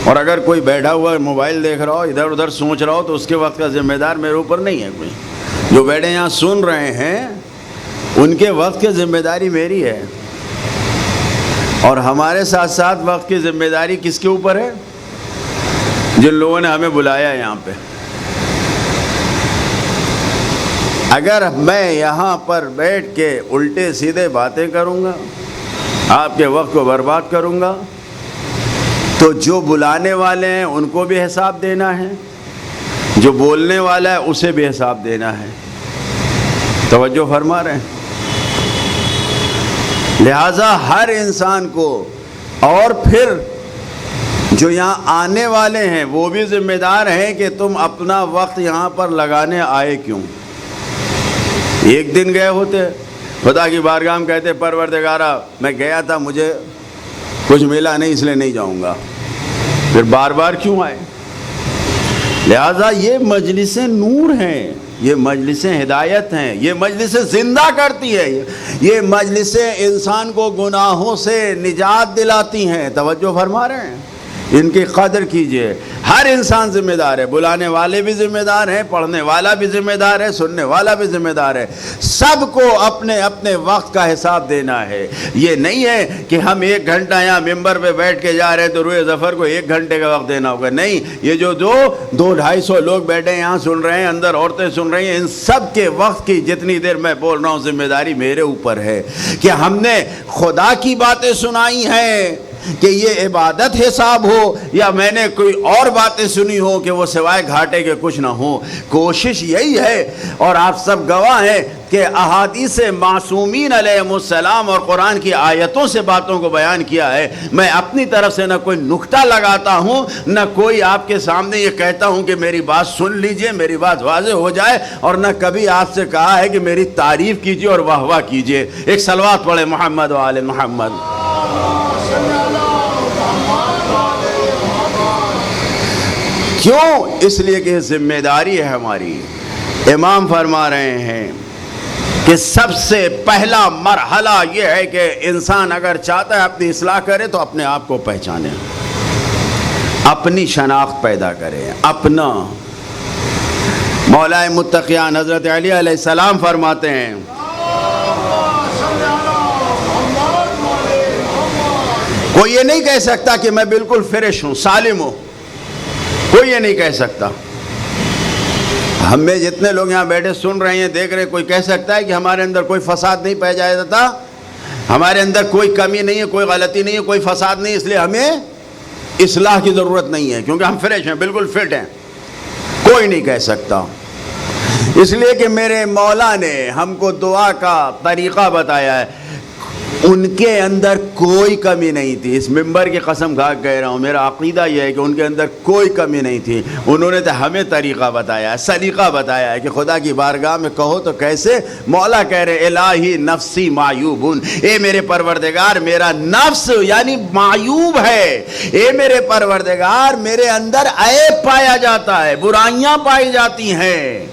اور اگر کوئی بیٹھا ہوا موبائل دیکھ رہا ہو، ادھر ادھر سوچ رہا ہو، تو اس کے وقت کا ذمہ دار میرے اوپر نہیں ہے کوئی. جو بیٹھے یہاں سن رہے ہیں ان کے وقت کی ذمہ داری میری ہے، اور ہمارے ساتھ ساتھ وقت کی ذمہ داری کس کے اوپر ہے؟ جن لوگوں نے ہمیں بلایا یہاں پہ. اگر میں یہاں پر بیٹھ کے الٹے سیدھے باتیں کروں گا، آپ کے وقت کو برباد کروں گا، تو جو بلانے والے ہیں ان کو بھی حساب دینا ہے، جو بولنے والا ہے اسے بھی حساب دینا ہے. توجہ فرما رہے ہیں؟ لہذا ہر انسان کو، اور پھر جو یہاں آنے والے ہیں وہ بھی ذمہ دار ہیں کہ تم اپنا وقت یہاں پر لگانے آئے کیوں. ایک دن گئے ہوتے خدا کی بارگاہ میں، کہتے پروردگارا میں گیا تھا، مجھے کچھ ملا نہیں اس لیے نہیں جاؤں گا، پھر بار بار کیوں آئے؟ لہذا یہ مجلسیں نور ہیں، یہ مجلسیں ہدایت ہیں، یہ مجلسیں زندہ کرتی ہے، یہ مجلسیں انسان کو گناہوں سے نجات دلاتی ہیں. توجہ فرما رہے ہیں؟ ان کی قدر کیجئے. ہر انسان ذمہ دار ہے، بلانے والے بھی ذمہ دار ہیں، پڑھنے والا بھی ذمہ دار ہے، سننے والا بھی ذمہ دار ہے. سب کو اپنے اپنے وقت کا حساب دینا ہے. یہ نہیں ہے کہ ہم 1 گھنٹہ یہاں ممبر پہ بیٹھ کے جا رہے ہیں تو روئے ظفر کو 1 گھنٹے کا وقت دینا ہوگا. نہیں، یہ جو 200-250 لوگ بیٹھے یہاں سن رہے ہیں، اندر عورتیں سن رہی ہیں، ان سب کے وقت کی جتنی دیر میں بول رہا ہوں ذمہ داری میرے اوپر ہے کہ ہم نے خدا کی باتیں سنائی ہیں کہ یہ عبادت حساب ہو، یا میں نے کوئی اور باتیں سنی ہو کہ وہ سوائے گھاٹے کے کچھ نہ ہو. کوشش یہی ہے، اور آپ سب گواہ ہیں کہ احادیث معصومین علیہم السلام اور قرآن کی آیتوں سے باتوں کو بیان کیا ہے. میں اپنی طرف سے نہ کوئی نکتہ لگاتا ہوں، نہ کوئی آپ کے سامنے یہ کہتا ہوں کہ میری بات سن لیجئے، میری بات واضح ہو جائے، اور نہ کبھی آپ سے کہا ہے کہ میری تعریف کیجئے اور واہ واہ کیجئے. ایک صلوات پڑھے محمد و آل محمد. کیوں؟ اس لیے کہ ذمہ داری ہے ہماری. امام فرما رہے ہیں کہ سب سے پہلا مرحلہ یہ ہے کہ انسان اگر چاہتا ہے اپنی اصلاح کرے تو اپنے آپ کو پہچانے، اپنی شناخت پیدا کرے. اپنا مولا متقیان حضرت علی علیہ السلام فرماتے ہیں کوئی یہ نہیں کہہ سکتا کہ میں بالکل فریش ہوں، سالم ہوں. کوئی یہ نہیں کہہ سکتا. ہم میں جتنے لوگ یہاں بیٹھے سن رہے ہیں، دیکھ رہے ہیں، کوئی کہہ سکتا ہے کہ ہمارے اندر کوئی فساد نہیں پایا جاتا، ہمارے اندر کوئی کمی نہیں ہے، کوئی غلطی نہیں ہے، کوئی فساد نہیں، اس لیے ہمیں اصلاح کی ضرورت نہیں ہے کیونکہ ہم فریش ہیں، بالکل فٹ ہیں؟ کوئی نہیں کہہ سکتا. اس لیے کہ میرے مولا نے ہم کو دعا کا طریقہ بتایا ہے. ان کے اندر کوئی کمی نہیں تھی. اس ممبر کی قسم کھا کہہ رہا ہوں، میرا عقیدہ یہ ہے کہ ان کے اندر کوئی کمی نہیں تھی. انہوں نے تو ہمیں طریقہ بتایا ہے، سلیقہ بتایا ہے کہ خدا کی بارگاہ میں کہو تو کیسے. مولا کہہ رہے الہی نفسی معیوبن، اے میرے پروردگار میرا نفس یعنی معیوب ہے. اے میرے پروردگار میرے اندر عیب پایا جاتا ہے، برائیاں پائی جاتی ہیں.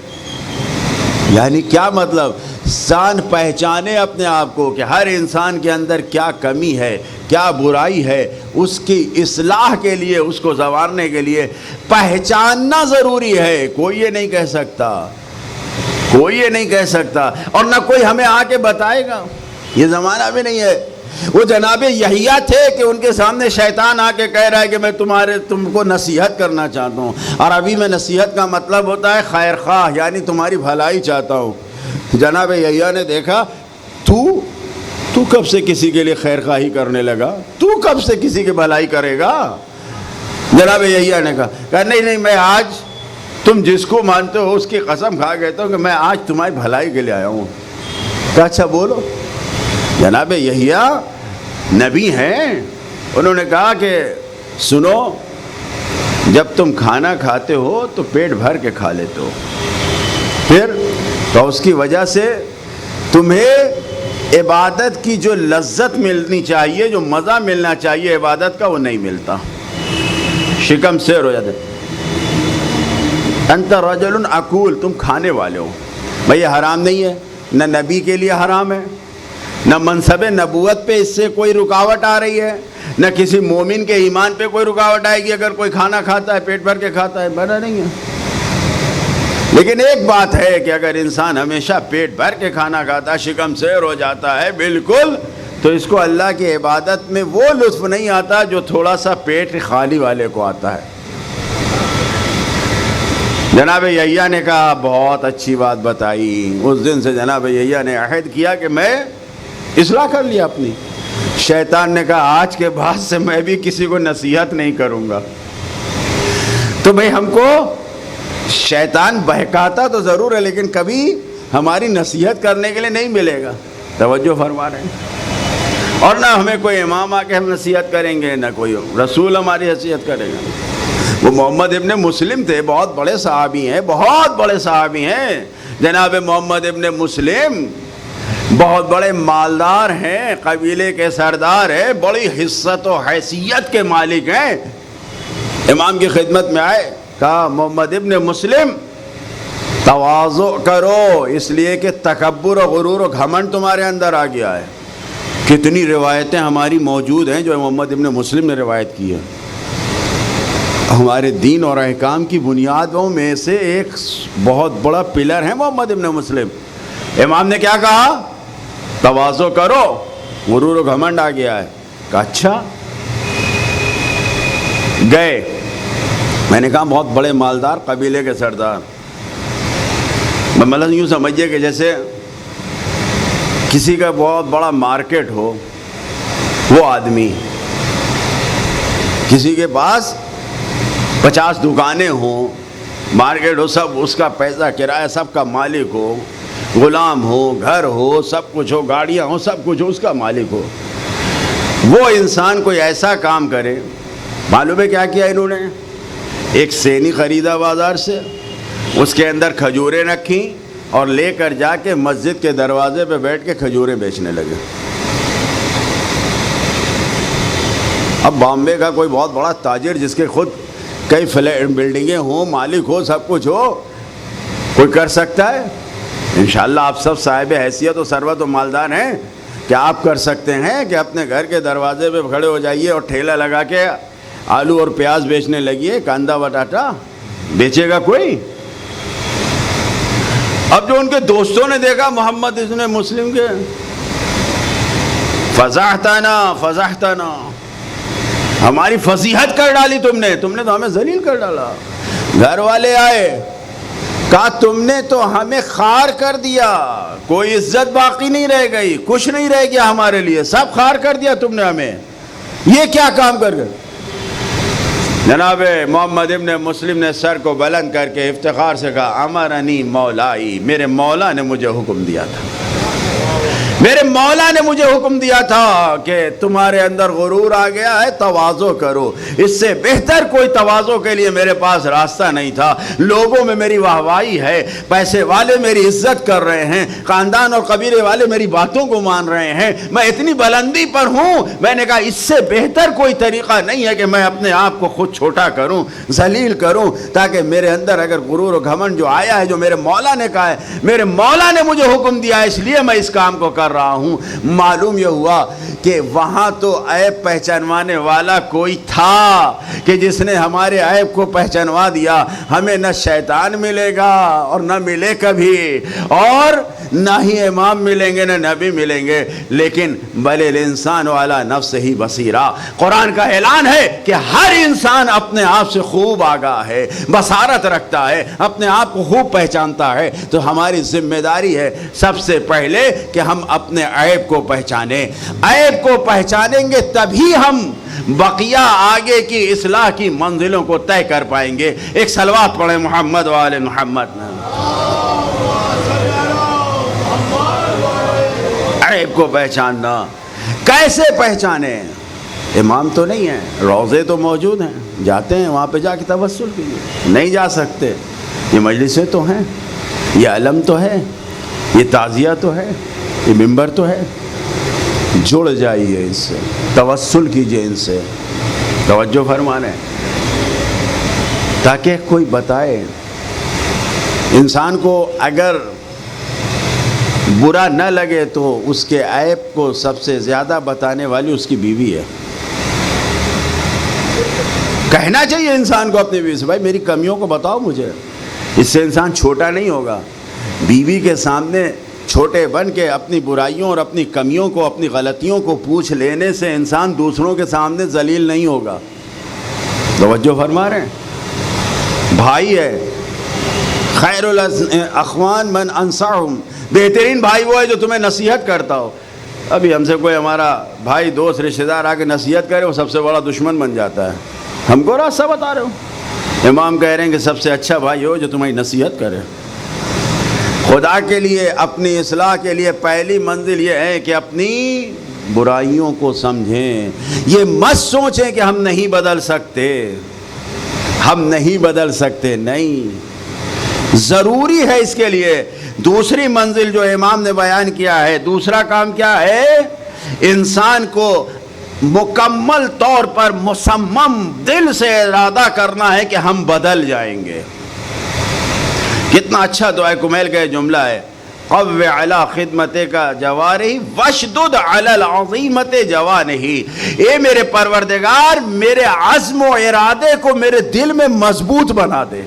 یعنی کیا مطلب؟ انسان پہچانے اپنے آپ کو کہ ہر انسان کے اندر کیا کمی ہے، کیا برائی ہے. اس کی اصلاح کے لیے، اس کو سنوارنے کے لیے پہچاننا ضروری ہے. کوئی یہ نہیں کہہ سکتا، کوئی یہ نہیں کہہ سکتا، اور نہ کوئی ہمیں آ کے بتائے گا. یہ زمانہ بھی نہیں ہے. وہ جناب یحییٰ تھے کہ ان کے سامنے شیطان آ کے کہہ رہا ہے کہ میں تم کو نصیحت کرنا چاہتا ہوں. عربی میں نصیحت کا مطلب ہوتا ہے خیر خواہ، یعنی تمہاری بھلائی چاہتا ہوں. جناب یحییٰ نے دیکھا تو کب سے کسی کے لیے خیر خواہی کرنے لگا؟ تو کب سے کسی کی بھلائی کرے گا؟ جناب یحییٰ نے کہا نہیں، میں آج تم جس کو مانتے ہو اس کی قسم کھا کہتا ہوں کہ میں آج تمہاری بھلائی کے لیے آیا ہوں. کہا اچھا بولو. جناب یحییٰ نبی ہیں. انہوں نے کہا کہ سنو، جب تم کھانا کھاتے ہو تو پیٹ بھر کے کھا لیتے ہو، پھر تو اس کی وجہ سے تمہیں عبادت کی جو لذت ملنی چاہیے، جو مزہ ملنا چاہیے عبادت کا، وہ نہیں ملتا. شکم سیر ہو جاتے. انت رجل اکول، تم کھانے والے ہو. بھئی یہ حرام نہیں ہے، نہ نبی کے لیے حرام ہے، نہ منصب نبوت پہ اس سے کوئی رکاوٹ آ رہی ہے. نہ کسی مومن کے ایمان پہ کوئی رکاوٹ آئے گی اگر کوئی کھانا کھاتا ہے پیٹ بھر کے کھاتا ہے، بنا نہیں ہے۔ لیکن ایک بات ہے کہ اگر انسان ہمیشہ پیٹ بھر کے کھانا کھاتا ہے، شکم سیر ہو جاتا ہے بالکل، تو اس کو اللہ کی عبادت میں وہ لطف نہیں آتا جو تھوڑا سا پیٹ خالی والے کو آتا ہے۔ جناب یحییٰ نے کہا بہت اچھی بات بتائی۔ اس دن سے جناب یحییٰ نے عہد کیا کہ میں اصلاح کر لیا اپنی۔ شیطان نے کہا آج کے بعد سے میں بھی کسی کو نصیحت نہیں کروں گا۔ تو بھئی ہم کو شیطان بہکاتا تو ضرور ہے، لیکن کبھی ہماری نصیحت کرنے کے لیے نہیں ملے گا۔ توجہ فرما رہے ہیں۔ اور نہ ہمیں کوئی امام آ کے ہم نصیحت کریں گے، نہ کوئی رسول ہماری نصیحت کرے گا۔ وہ محمد ابن مسلم تھے، بہت بڑے صحابی ہیں، بہت بڑے صحابی ہیں۔ جناب محمد ابن مسلم بہت بڑے مالدار ہیں، قبیلے کے سردار ہیں، بڑی حصت و حیثیت کے مالک ہیں۔ امام کی خدمت میں آئے، کہا محمد ابن مسلم تواضع کرو، اس لیے کہ تکبر و غرور و گھمنڈ تمہارے اندر آ گیا ہے۔ کتنی روایتیں ہماری موجود ہیں جو محمد ابن مسلم نے روایت کی ہے۔ ہمارے دین اور احکام کی بنیادوں میں سے ایک بہت بڑا پلر ہے محمد ابن مسلم۔ امام نے کیا کہا؟ تواضع کرو، غرور و گھمنڈ آ گیا ہے۔ کہا اچھا۔ گئے، میں نے کہا بہت بڑے مالدار قبیلے کے سردار، مطلب یوں سمجھیے کہ جیسے کسی کا بہت بڑا مارکیٹ ہو، وہ آدمی، کسی کے پاس 50 دکانیں ہوں، مارکیٹ ہو، سب اس کا پیسہ کرایہ سب کا مالک ہو، غلام ہو، گھر ہو، سب کچھ ہو، گاڑیاں ہو، سب کچھ ہو، اس کا مالک ہو۔ وہ انسان کوئی ایسا کام کرے، معلوم ہے کیا کیا انہوں نے؟ ایک سینی خریدا بازار سے، اس کے اندر کھجوریں رکھیں اور لے کر جا کے مسجد کے دروازے پہ بیٹھ کے کھجوریں بیچنے لگے۔ اب بامبے کا کوئی بہت بڑا تاجر جس کے خود کئی بلڈنگیں ہوں، مالک ہو، سب کچھ ہو، کوئی کر سکتا ہے؟ انشاءاللہ آپ سب صاحب حیثیت و ثروت و مالدار ہیں، کیا آپ کر سکتے ہیں کہ اپنے گھر کے دروازے پہ کھڑے ہو جائیے اور ٹھیلا لگا کے آلو اور پیاز بیچنے لگیے، کاندا بٹاٹا بیچے گا کوئی؟ اب جو ان کے دوستوں نے دیکھا محمد ابن مسلم کے، فضحتنا فضحتنا، ہماری فضیحت کر ڈالی تم نے تو ہمیں ذلیل کر ڈالا۔ گھر والے آئے، کہا تم نے تو ہمیں خار کر دیا، کوئی عزت باقی نہیں رہ گئی، کچھ نہیں رہ گیا ہمارے لیے، سب خار کر دیا تم نے ہمیں، یہ کیا کام کر گئے؟ جناب محمد ابن مسلم نے سر کو بلند کر کے افتخار سے کہا امرنی مولائی، میرے مولا نے مجھے حکم دیا تھا، میرے مولا نے مجھے حکم دیا تھا کہ تمہارے اندر غرور آ گیا ہے، تواضع کرو۔ اس سے بہتر کوئی تواضع کے لیے میرے پاس راستہ نہیں تھا۔ لوگوں میں میری واہوائی ہے، پیسے والے میری عزت کر رہے ہیں، خاندان اور قبیلے والے میری باتوں کو مان رہے ہیں، میں اتنی بلندی پر ہوں۔ میں نے کہا اس سے بہتر کوئی طریقہ نہیں ہے کہ میں اپنے آپ کو خود چھوٹا کروں، ذلیل کروں، تاکہ میرے اندر اگر غرور و گھمنڈ جو آیا ہے، جو میرے مولا نے کہا ہے، میرے مولا نے مجھے حکم دیا ہے، اس لیے میں اس کام کو کر رہا ہوں۔ معلوم یہ ہوا کہ وہاں تو عیب پہچانوانے والا کوئی تھا کہ جس نے ہمارے عیب کو پہچانوا دیا۔ ہمیں نہ شیطان ملے گا اور نہ ملے کبھی، اور نہ ہی امام ملیں گے، نہ نبی ملیں گے، لیکن بل الانسان علی نفسہ بصیرہ، قرآن کا اعلان ہے کہ ہر انسان اپنے آپ سے خوب آگاہ ہے، بصارت رکھتا ہے، اپنے آپ کو خوب پہچانتا ہے۔ تو ہماری ذمہ داری ہے سب سے پہلے کہ ہم اپنے عیب کو پہچانیں۔ عیب کو پہچانیں گے تبھی ہم بقیہ آگے کی اصلاح کی منزلوں کو طے کر پائیں گے۔ ایک صلوات پڑھیں محمد و آل محمد۔ عیب کو پہچاننا کیسے پہچانے؟ امام تو نہیں ہیں، روضے تو موجود ہیں، جاتے ہیں وہاں پہ جا کے توسل کیجیے۔ نہیں جا سکتے، یہ مجلسیں تو ہیں، یہ علم تو ہے، یہ تعزیہ تو ہے، یہ ممبر تو ہے، جڑ جائیے ان سے، توسل کیجئے ان سے، توجہ فرمانے، تاکہ کوئی بتائے۔ انسان کو اگر برا نہ لگے تو اس کے عیب کو سب سے زیادہ بتانے والی اس کی بیوی ہے۔ کہنا چاہیے انسان کو اپنی بیوی سے بھائی میری کمیوں کو بتاؤ مجھے، اس سے انسان چھوٹا نہیں ہوگا۔ بیوی کے سامنے چھوٹے بن کے اپنی برائیوں اور اپنی کمیوں کو، اپنی غلطیوں کو پوچھ لینے سے انسان دوسروں کے سامنے ذلیل نہیں ہوگا۔ توجہ فرما رہے ہیں؟ بھائی ہے، خیر الاخوان من انصحهم، بہترین بھائی وہ ہے جو تمہیں نصیحت کرتا ہو۔ ابھی ہم سے کوئی ہمارا بھائی دوست رشتہ دار آ کے نصیحت کرے وہ سب سے بڑا دشمن بن جاتا ہے۔ ہم کو راستہ بتا رہے ہو؟ امام کہہ رہے ہیں کہ سب سے اچھا بھائی ہو جو تمہاری نصیحت کرے۔ خدا کے لیے، اپنی اصلاح کے لیے پہلی منزل یہ ہے کہ اپنی برائیوں کو سمجھیں۔ یہ مت سوچیں کہ ہم نہیں بدل سکتے، ہم نہیں بدل سکتے، نہیں، ضروری ہے اس کے لیے۔ دوسری منزل جو امام نے بیان کیا ہے، دوسرا کام کیا ہے؟ انسان کو مکمل طور پر مصمم دل سے ارادہ کرنا ہے کہ ہم بدل جائیں گے۔ کتنا اچھا دعائے کمیل کا جملہ ہے، قو علی خدمتک جوارحی واشدد علی العظیمۃ جوانحی۔ اے میرے پروردگار، میرے عزم و ارادے کو میرے دل میں مضبوط بنا دے۔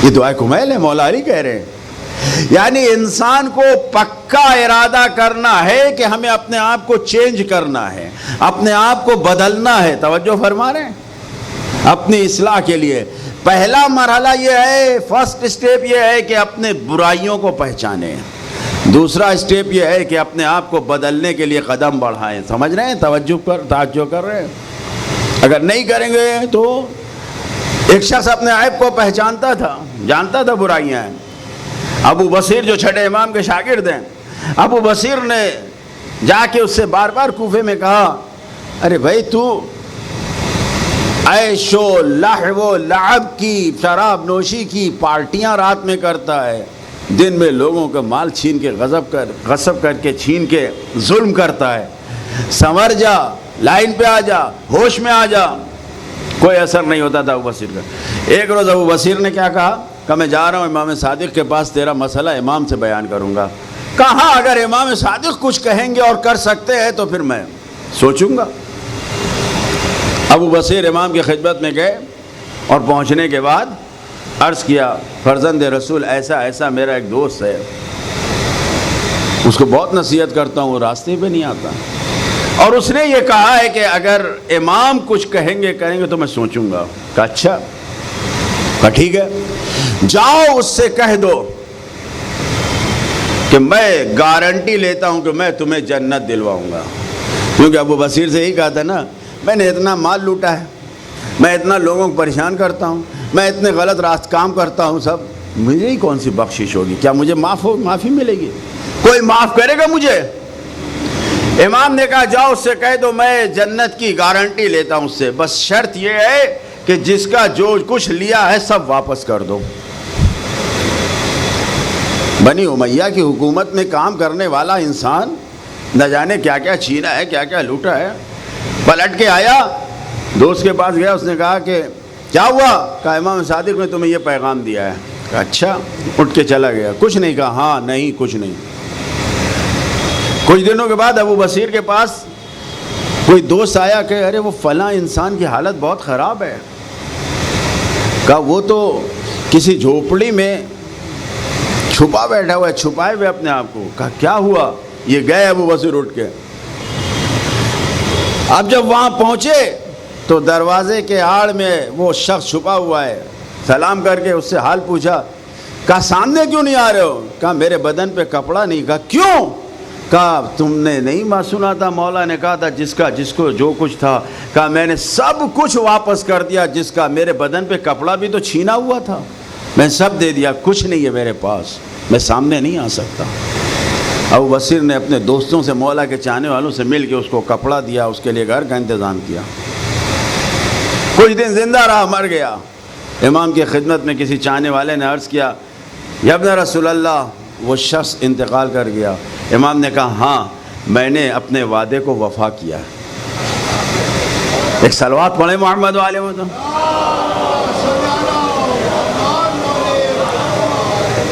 یہ دعائے کمیل ہے، مولا علی کہہ رہے ہیں۔ یعنی انسان کو پکا ارادہ کرنا ہے کہ ہمیں اپنے آپ کو چینج کرنا ہے، اپنے آپ کو بدلنا ہے۔ توجہ فرما رہے ہیں؟ اپنی اصلاح کے لیے پہلا مرحلہ یہ ہے، فرسٹ اسٹیپ یہ ہے کہ اپنے برائیوں کو پہچانیں۔ دوسرا اسٹیپ یہ ہے کہ اپنے آپ کو بدلنے کے لیے قدم بڑھائیں۔ سمجھ رہے ہیں؟ توجہ کر رہے ہیں؟ اگر نہیں کریں گے تو ایک شخص اپنے عیب کو پہچانتا تھا، جانتا تھا برائیاں ہیں۔ ابو بصیر جو چھٹے امام کے شاگرد ہیں، ابو بصیر نے جا کے اس سے بار بار کوفے میں کہا، ارے بھائی تو عیش و لہو و لعب کی، شراب نوشی کی پارٹیاں رات میں کرتا ہے، دن میں لوگوں کا مال چھین کے غصب کر کے چھین کے ظلم کرتا ہے، سنور جا، لائن پہ آ جا، ہوش میں آ جا۔ کوئی اثر نہیں ہوتا تھا ابو بصیر کا۔ ایک روز ابو بصیر نے کیا کہا کہ میں جا رہا ہوں امام صادق کے پاس، تیرا مسئلہ امام سے بیان کروں گا۔ کہا اگر امام صادق کچھ کہیں گے اور کر سکتے ہیں تو پھر میں سوچوں گا۔ ابو بصیر امام کی خدمت میں گئے اور پہنچنے کے بعد عرض کیا، فرزند رسول ایسا ایسا میرا ایک دوست ہے، اس کو بہت نصیحت کرتا ہوں، وہ راستے پہ نہیں آتا، اور اس نے یہ کہا ہے کہ اگر امام کچھ کہیں گے تو میں سوچوں گا۔ کہا اچھا، کہا ٹھیک ہے، جاؤ اس سے کہہ دو کہ میں گارنٹی لیتا ہوں کہ میں تمہیں جنت دلواؤں گا۔ کیونکہ ابو بصیر سے یہی کہا تھا نا، میں نے اتنا مال لوٹا ہے، میں اتنا لوگوں کو پریشان کرتا ہوں، میں اتنے غلط راست کام کرتا ہوں، سب مجھے ہی کون سی بخشش ہوگی؟ کیا مجھے معافی ملے گی؟ کوئی معاف کرے گا مجھے؟ امام نے کہا جاؤ اس سے کہہ دو میں جنت کی گارنٹی لیتا ہوں اس سے، بس شرط یہ ہے کہ جس کا جو کچھ لیا ہے سب واپس کر دو۔ بنی امیہ کی حکومت میں کام کرنے والا انسان نہ جانے کیا کیا چھینا ہے، کیا کیا لوٹا ہے۔ پلٹ کے آیا، دوست کے پاس گیا، اس نے کہا کہ کیا ہوا؟ کہا امام صادق نے تمہیں یہ پیغام دیا ہے۔ کہا اچھا، اٹھ کے چلا گیا، کچھ نہیں کہا، ہاں نہیں کچھ نہیں۔ کچھ دنوں کے بعد ابو بصیر کے پاس کوئی دوست آیا کہ ارے وہ فلاں انسان کی حالت بہت خراب ہے۔ کہا وہ تو کسی جھوپڑی میں چھپا بیٹھا ہوا ہے، چھپائے ہوئے اپنے آپ کو۔ کہا کیا ہوا؟ یہ گئے ابو بصیر اٹھ کے۔ اب جب وہاں پہنچے تو دروازے کے آڑ میں وہ شخص چھپا ہوا ہے، سلام کر کے اس سے حال پوچھا۔ کہا سامنے کیوں نہیں آ رہے ہو؟ کہا میرے بدن پہ کپڑا نہیں۔ کہا کیوں؟ کہا تم نے نہیں سنا تھا مولا نے کہا تھا جس کو جو کچھ تھا، کہا میں نے سب کچھ واپس کر دیا، جس کا میرے بدن پہ کپڑا بھی تو چھینا ہوا تھا، میں سب دے دیا، کچھ نہیں ہے میرے پاس، میں سامنے نہیں آ سکتا۔ ابو بصیر نے اپنے دوستوں سے، مولا کے چاہنے والوں سے مل کے اس کو کپڑا دیا، اس کے لیے گھر کا انتظام کیا۔ کچھ دن زندہ رہا، مر گیا۔ امام کی خدمت میں کسی چاہنے والے نے عرض کیا، یا ابن رسول اللہ وہ شخص انتقال کر گیا۔ امام نے کہا ہاں میں نے اپنے وعدے کو وفا کیا۔ ایک صلوات پڑھیں محمد علیہ وسلم۔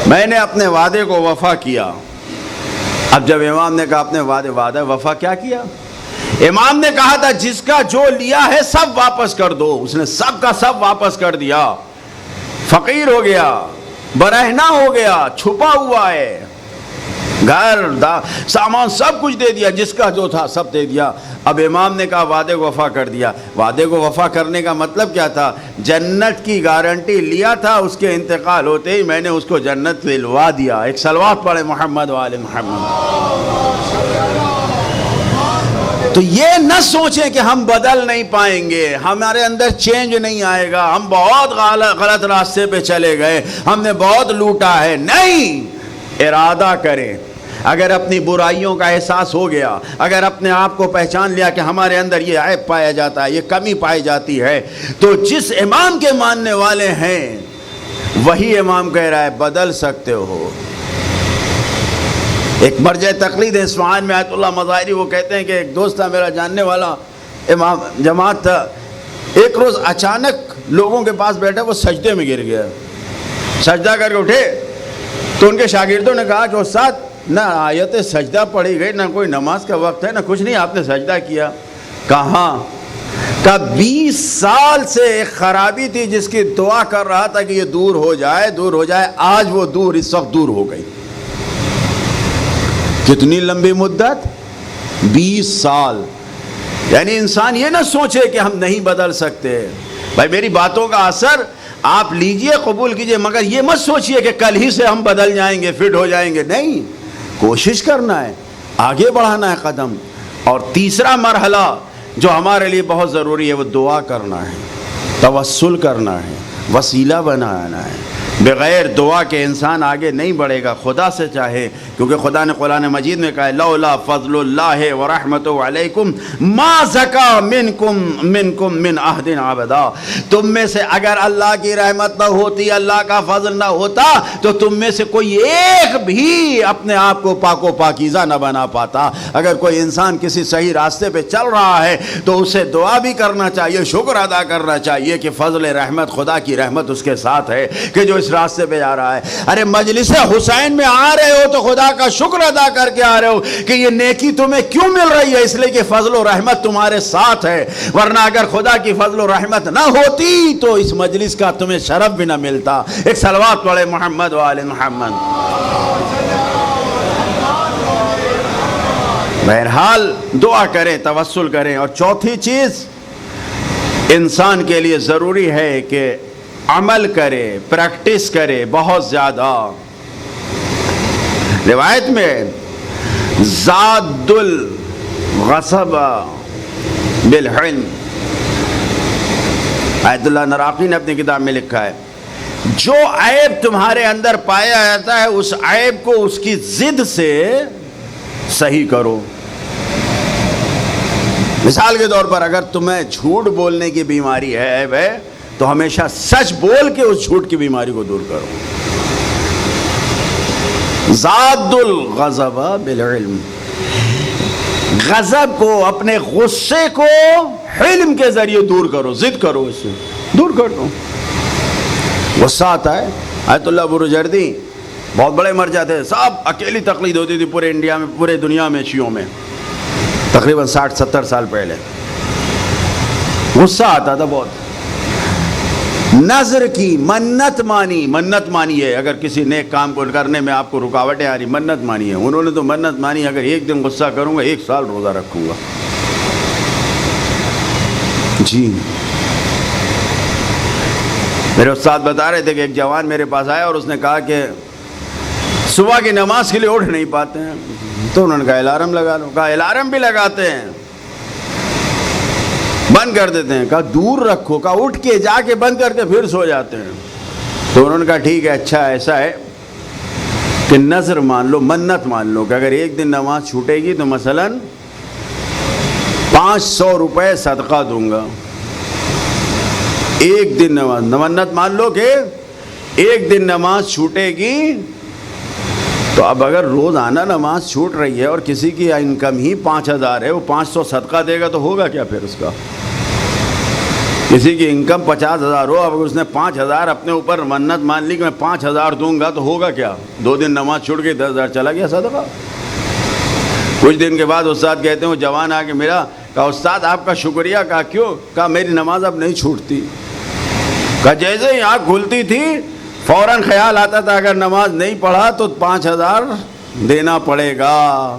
میں نے اپنے وعدے کو وفا کیا۔ اب جب امام نے کہا اپنے وعدہ وفا کیا کیا؟ امام نے کہا تھا جس کا جو لیا ہے سب واپس کر دو، اس نے سب کا سب واپس کر دیا، فقیر ہو گیا، برہنہ ہو گیا، چھپا ہوا ہے، گھر سامان سب کچھ دے دیا، جس کا جو تھا سب دے دیا۔ اب امام نے کہا وعدے کو وفا کر دیا۔ وعدے کو وفا کرنے کا مطلب کیا تھا؟ جنت کی گارنٹی لیا تھا، اس کے انتقال ہوتے ہی میں نے اس کو جنت دلوا دیا۔ ایک صلوات پڑھے محمد وآل محمد۔ تو یہ نہ سوچیں کہ ہم بدل نہیں پائیں گے، ہمارے اندر چینج نہیں آئے گا، ہم بہت غلط راستے پہ چلے گئے، ہم نے بہت لوٹا ہے۔ نہیں، ارادہ کریں۔ اگر اپنی برائیوں کا احساس ہو گیا، اگر اپنے آپ کو پہچان لیا کہ ہمارے اندر یہ عیب پایا جاتا ہے، یہ کمی پائی جاتی ہے، تو جس امام کے ماننے والے ہیں وہی امام کہہ رہا ہے بدل سکتے ہو۔ ایک مرجع تقلید اصفہان میں آیت اللہ مظاہری، وہ کہتے ہیں کہ ایک دوست تھا میرا جاننے والا، امام جماعت تھا، ایک روز اچانک لوگوں کے پاس بیٹھا، وہ سجدے میں گر گیا، سجدہ کر کے اٹھے تو ان کے شاگردوں نے کہا کہ استاد نہ آیت سجدہ پڑھی گئی، نہ کوئی نماز کا وقت ہے، نہ کچھ نہیں، آپ نے سجدہ کیا۔ کہاں؟ کہ 20 سال سے ایک خرابی تھی جس کی دعا کر رہا تھا کہ یہ دور ہو جائے، دور ہو جائے، آج وہ دور اس وقت دور ہو گئی۔ کتنی لمبی مدت؟ 20 سال۔ یعنی انسان یہ نہ سوچے کہ ہم نہیں بدل سکتے۔ بھائی میری باتوں کا اثر آپ لیجئے، قبول کیجئے، مگر یہ مت سوچئے کہ کل ہی سے ہم بدل جائیں گے، فٹ ہو جائیں گے۔ نہیں، کوشش کرنا ہے، آگے بڑھانا ہے قدم۔ اور تیسرا مرحلہ جو ہمارے لیے بہت ضروری ہے وہ دعا کرنا ہے، توسل کرنا ہے، وسیلہ بنانا ہے۔ بغیر دعا کے انسان آگے نہیں بڑھے گا، خدا سے چاہے، کیونکہ خدا نے قرآن مجید میں کہا ہے لولا فضل اللہ ورحمتہ علیکم ما زکا منکم من عہد ابدا۔ تم میں سے اگر اللہ کی رحمت نہ ہوتی، اللہ کا فضل نہ ہوتا، تو تم میں سے کوئی ایک بھی اپنے آپ کو پاک و پاکیزہ نہ بنا پاتا۔ اگر کوئی انسان کسی صحیح راستے پہ چل رہا ہے تو اسے دعا بھی کرنا چاہیے، شکر ادا کرنا چاہیے کہ فضل رحمت، خدا کی رحمت اس کے ساتھ ہے کہ جو اس راستے پہ جا رہا ہے۔ ارے مجلس حسین میں آ رہے ہو تو خدا کا شکر ادا کر کے آ رہے ہو کہ یہ نیکی تمہیں کیوں مل رہی ہے؟ اس لیے کہ فضل و رحمت تمہارے ساتھ ہے، ورنہ اگر خدا کی فضل و رحمت نہ ہوتی تو اس مجلس کا تمہیں شرف بھی نہ ملتا۔ ایک صلوات پڑھے محمد وآل محمد۔ بہرحال دعا کریں، توسل کریں۔ اور چوتھی چیز انسان کے لیے ضروری ہے کہ عمل کرے، پریکٹس کرے بہت زیادہ۔ روایت میں زاد الغصب بالحلم، آیت اللہ نراقی نے اپنی کتاب میں لکھا ہے جو عیب تمہارے اندر پایا جاتا ہے اس عیب کو اس کی ضد سے صحیح کرو۔ مثال کے طور پر اگر تمہیں جھوٹ بولنے کی بیماری ہے، عیب ہے، تو ہمیشہ سچ بول کے اس جھوٹ کی بیماری کو دور کرو۔ زاد الغضب بالعلم، غضب کو، اپنے غصے کو علم کے ذریعے دور کرو، ضد کرو، اس سے دور کر دو۔ غصہ آتا ہے، آیت اللہ بروجردی بہت بڑے مرجع تھے، سب اکیلی تقلید ہوتی تھی پورے انڈیا میں، پورے دنیا میں، شیعوں میں، تقریباً 60-70 سال پہلے۔ غصہ آتا تھا بہت، نظر کی، منت مانی ہے، اگر کسی نیک کام کو کرنے میں آپ کو رکاوٹیں آ رہی، منت مانی ہے۔ انہوں نے تو منت مانی اگر ایک دن غصہ کروں گا 1 سال روزہ رکھوں گا۔ جی میرے استاد بتا رہے تھے کہ ایک جوان میرے پاس آیا اور اس نے کہا کہ صبح کی نماز کے لیے اٹھ نہیں پاتے ہیں، تو انہوں نے کہا الارم لگا لو۔ کہا الارم بھی لگاتے ہیں، بند کر دیتے ہیں۔ کہا دور رکھو۔ کہا اٹھ کے جا کے بند کر کے پھر سو جاتے ہیں۔ تو انہوں نے کہا ٹھیک ہے، اچھا ایسا ہے کہ نظر مان لو، منت مان لو کہ اگر ایک دن نماز چھوٹے گی تو مثلاً 500 روپے صدقہ دوں گا۔ ایک دن نماز، منت مان لو کہ ایک دن نماز چھوٹے گی تو اب اگر روزانہ نماز چھوٹ رہی ہے اور کسی کی انکم ہی 5000 ہے، وہ 500 صدقہ دے گا تو ہوگا کیا پھر اس کا؟ کسی کی انکم 50000 ہو، اب اس نے 5000 اپنے اوپر منت مان لی کہ میں 5000 دوں گا تو ہوگا کیا؟ 2 دن نماز چھوٹ گئی، 10000 چلا گیا صدقہ۔ کچھ دن کے بعد استاد کہتے ہیں وہ جوان آ کے میرا کہا استاد آپ کا شکریہ. کہا کیوں؟ کہا میری نماز اب نہیں چھوٹتی. کہا جیسے ہی آنکھ کھلتی تھی فوراً خیال آتا تھا اگر نماز نہیں پڑھا تو 5,000 دینا پڑے گا.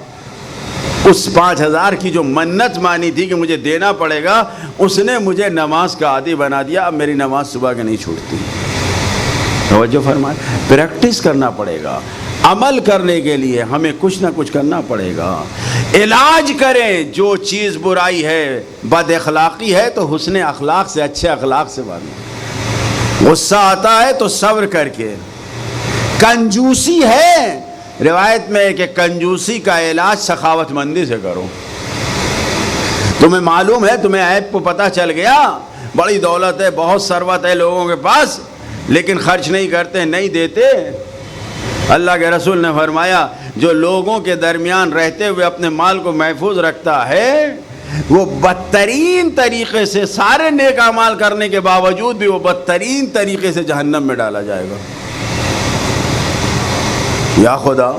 اس 5,000 کی جو منت مانی تھی کہ مجھے دینا پڑے گا اس نے مجھے نماز کا عادی بنا دیا. اب میری نماز صبح کے نہیں چھوٹتی. توجہ فرمائیں. پریکٹس کرنا پڑے گا. عمل کرنے کے لیے ہمیں کچھ نہ کچھ کرنا پڑے گا. علاج کریں جو چیز برائی ہے, بد اخلاقی ہے تو حسن اخلاق سے, اچھے اخلاق سے بات. غصہ آتا ہے تو صبر کر کے. کنجوسی ہے, روایت میں ہے کہ کنجوسی کا علاج سخاوت مندی سے کرو. تمہیں معلوم ہے, تمہیں عیب کو پتہ چل گیا, بڑی دولت ہے, بہت ثروت ہے لوگوں کے پاس, لیکن خرچ نہیں کرتے, نہیں دیتے. اللہ کے رسول نے فرمایا جو لوگوں کے درمیان رہتے ہوئے اپنے مال کو محفوظ رکھتا ہے وہ بدترین طریقے سے, سارے نیک اعمال کرنے کے باوجود بھی وہ بدترین طریقے سے جہنم میں ڈالا جائے گا. یا خدا,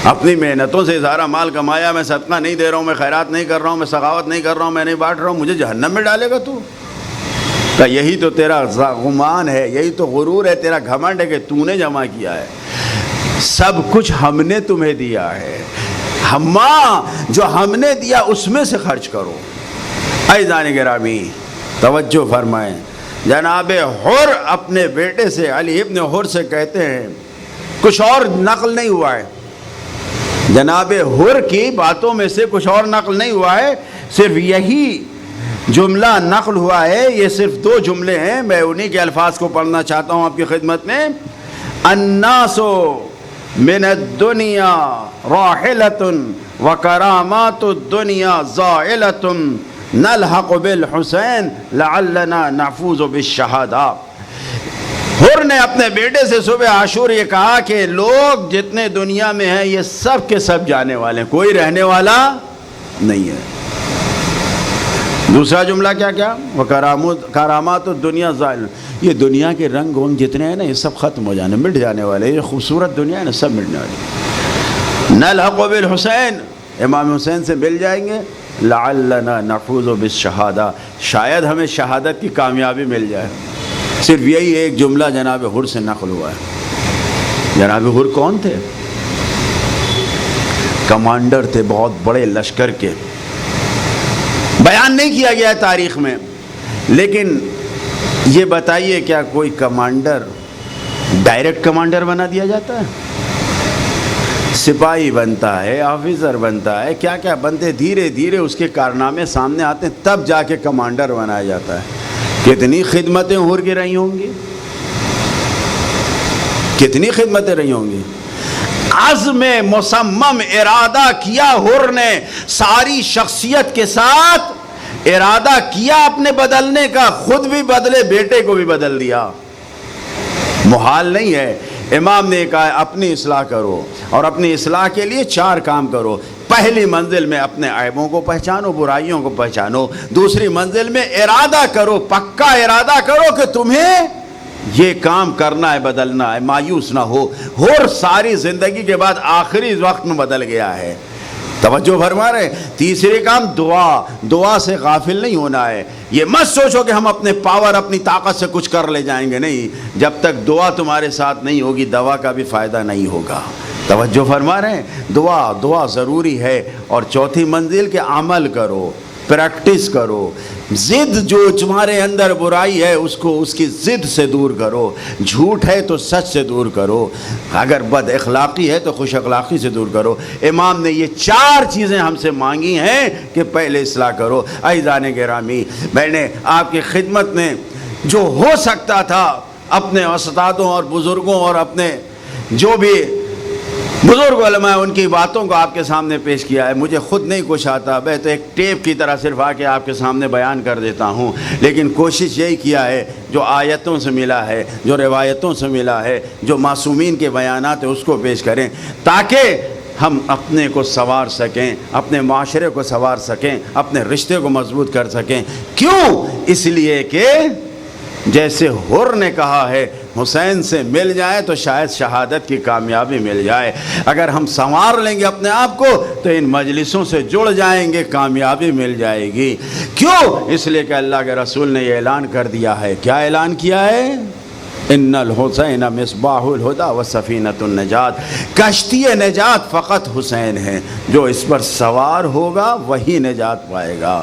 اپنی محنتوں سے سارا مال کمایا, میں صدقہ نہیں دے رہا ہوں, میں خیرات نہیں کر رہا ہوں, میں سخاوت نہیں کر رہا ہوں, میں نہیں بانٹ رہا ہوں, مجھے جہنم میں ڈالے گا تو؟ کہ یہی تو تیرا گمان ہے, یہی تو غرور ہے, تیرا گھمنڈ ہے کہ تو نے جمع کیا ہے. سب کچھ ہم نے تمہیں دیا ہے, جو ہم نے دیا اس میں سے خرچ کرو. عزیزان گرامی توجہ فرمائیں. جناب حر اپنے بیٹے سے, علی ابن حر سے کہتے ہیں, کچھ اور نقل نہیں ہوا ہے, جناب حر کی باتوں میں سے کچھ اور نقل نہیں ہوا ہے, صرف یہی جملہ نقل ہوا ہے. یہ صرف 2 جملے ہیں, میں انہی کے الفاظ کو پڑھنا چاہتا ہوں آپ کی خدمت میں. الناس من الدنیا راحلۃ وکرامات الدنیا زائلۃ نلحق بالحسین لعلنا نفوز بالشہادہ. حر نے اپنے بیٹے سے صبح عاشور یہ کہا کہ لوگ جتنے دنیا میں ہیں یہ سب کے سب جانے والے ہیں, کوئی رہنے والا نہیں ہے. دوسرا جملہ کیا وہ کرامات الدنیا زائل, یہ دنیا کے رنگ ونگ جتنے ہیں نا یہ سب ختم ہو جانے, مٹ جانے والے. یہ خوبصورت دنیا ہے نا سب مٹنے والے. نلحق بالحسین, امام حسین سے مل جائیں گے. لعلنا نفوز بالشہادہ, شاید ہمیں شہادت کی کامیابی مل جائے. صرف یہی ایک جملہ جناب حر سے نقل ہوا ہے. جناب حر کون تھے؟ کمانڈر تھے بہت بڑے لشکر کے. بیان نہیں کیا گیا ہے تاریخ میں, لیکن یہ بتائیے کیا کوئی کمانڈر ڈائریکٹ کمانڈر بنا دیا جاتا ہے؟ سپاہی بنتا ہے, آفیسر بنتا ہے, کیا کیا بنتے, دھیرے دھیرے اس کے کارنامے سامنے آتے ہیں تب جا کے کمانڈر بنایا جاتا ہے. کتنی خدمتیں حر کی رہی ہوں گی, کتنی خدمتیں رہی ہوں گی. عزم مصمم ارادہ کیا حر نے, ساری شخصیت کے ساتھ ارادہ کیا اپنے بدلنے کا, خود بھی بدلے, بیٹے کو بھی بدل دیا. محال نہیں ہے. امام نے کہا اپنی اصلاح کرو, اور اپنی اصلاح کے لیے 4 کام کرو. پہلی منزل میں اپنے عیبوں کو پہچانو, برائیوں کو پہچانو. دوسری منزل میں ارادہ کرو, پکا ارادہ کرو کہ تمہیں یہ کام کرنا ہے, بدلنا ہے, مایوس نہ ہو. حر ساری زندگی کے بعد آخری وقت میں بدل گیا ہے. توجہ فرما رہے. تیسری کام دعا سے غافل نہیں ہونا ہے. یہ مت سوچو کہ ہم اپنے پاور, اپنی طاقت سے کچھ کر لے جائیں گے. نہیں, جب تک دعا تمہارے ساتھ نہیں ہوگی دوا کا بھی فائدہ نہیں ہوگا. توجہ فرما رہے ہیں. دعا ضروری ہے. اور چوتھی منزل کے عمل کرو, پریکٹس کرو. ضد جو تمہارے اندر برائی ہے اس کو اس کی ضد سے دور کرو. جھوٹ ہے تو سچ سے دور کرو. اگر بد اخلاقی ہے تو خوش اخلاقی سے دور کرو. امام نے یہ 4 چیزیں ہم سے مانگی ہیں کہ پہلے اصلاح کرو. عزیزان گرامی, میں نے آپ کی خدمت میں جو ہو سکتا تھا اپنے استادوں اور بزرگوں اور اپنے جو بھی بزرگ علماء ان کی باتوں کو آپ کے سامنے پیش کیا ہے. مجھے خود نہیں کچھ آتا, میں تو ایک ٹیپ کی طرح صرف آ کے آپ کے سامنے بیان کر دیتا ہوں. لیکن کوشش یہی کیا ہے جو آیتوں سے ملا ہے, جو روایتوں سے ملا ہے, جو معصومین کے بیانات ہیں اس کو پیش کریں تاکہ ہم اپنے کو سنوار سکیں, اپنے معاشرے کو سنوار سکیں, اپنے رشتے کو مضبوط کر سکیں. کیوں؟ اس لیے کہ جیسے حر نے کہا ہے حسین سے مل جائے تو شاید شہادت کی کامیابی مل جائے، اگر ہم سنوار لیں گے اپنے آپ کو تو ان مجلسوں سے جڑ جائیں گے، کامیابی مل جائے گی۔ کیوں؟ اس لیے کہ اللہ کے رسول نے یہ اعلان کر دیا ہے۔ کیا اعلان کیا ہے؟ ان الحسین مصباح الہدی و سفینۃ النجات، کشتی نجات فقط حسین ہے، جو اس پر سوار ہوگا وہی نجات پائے گا۔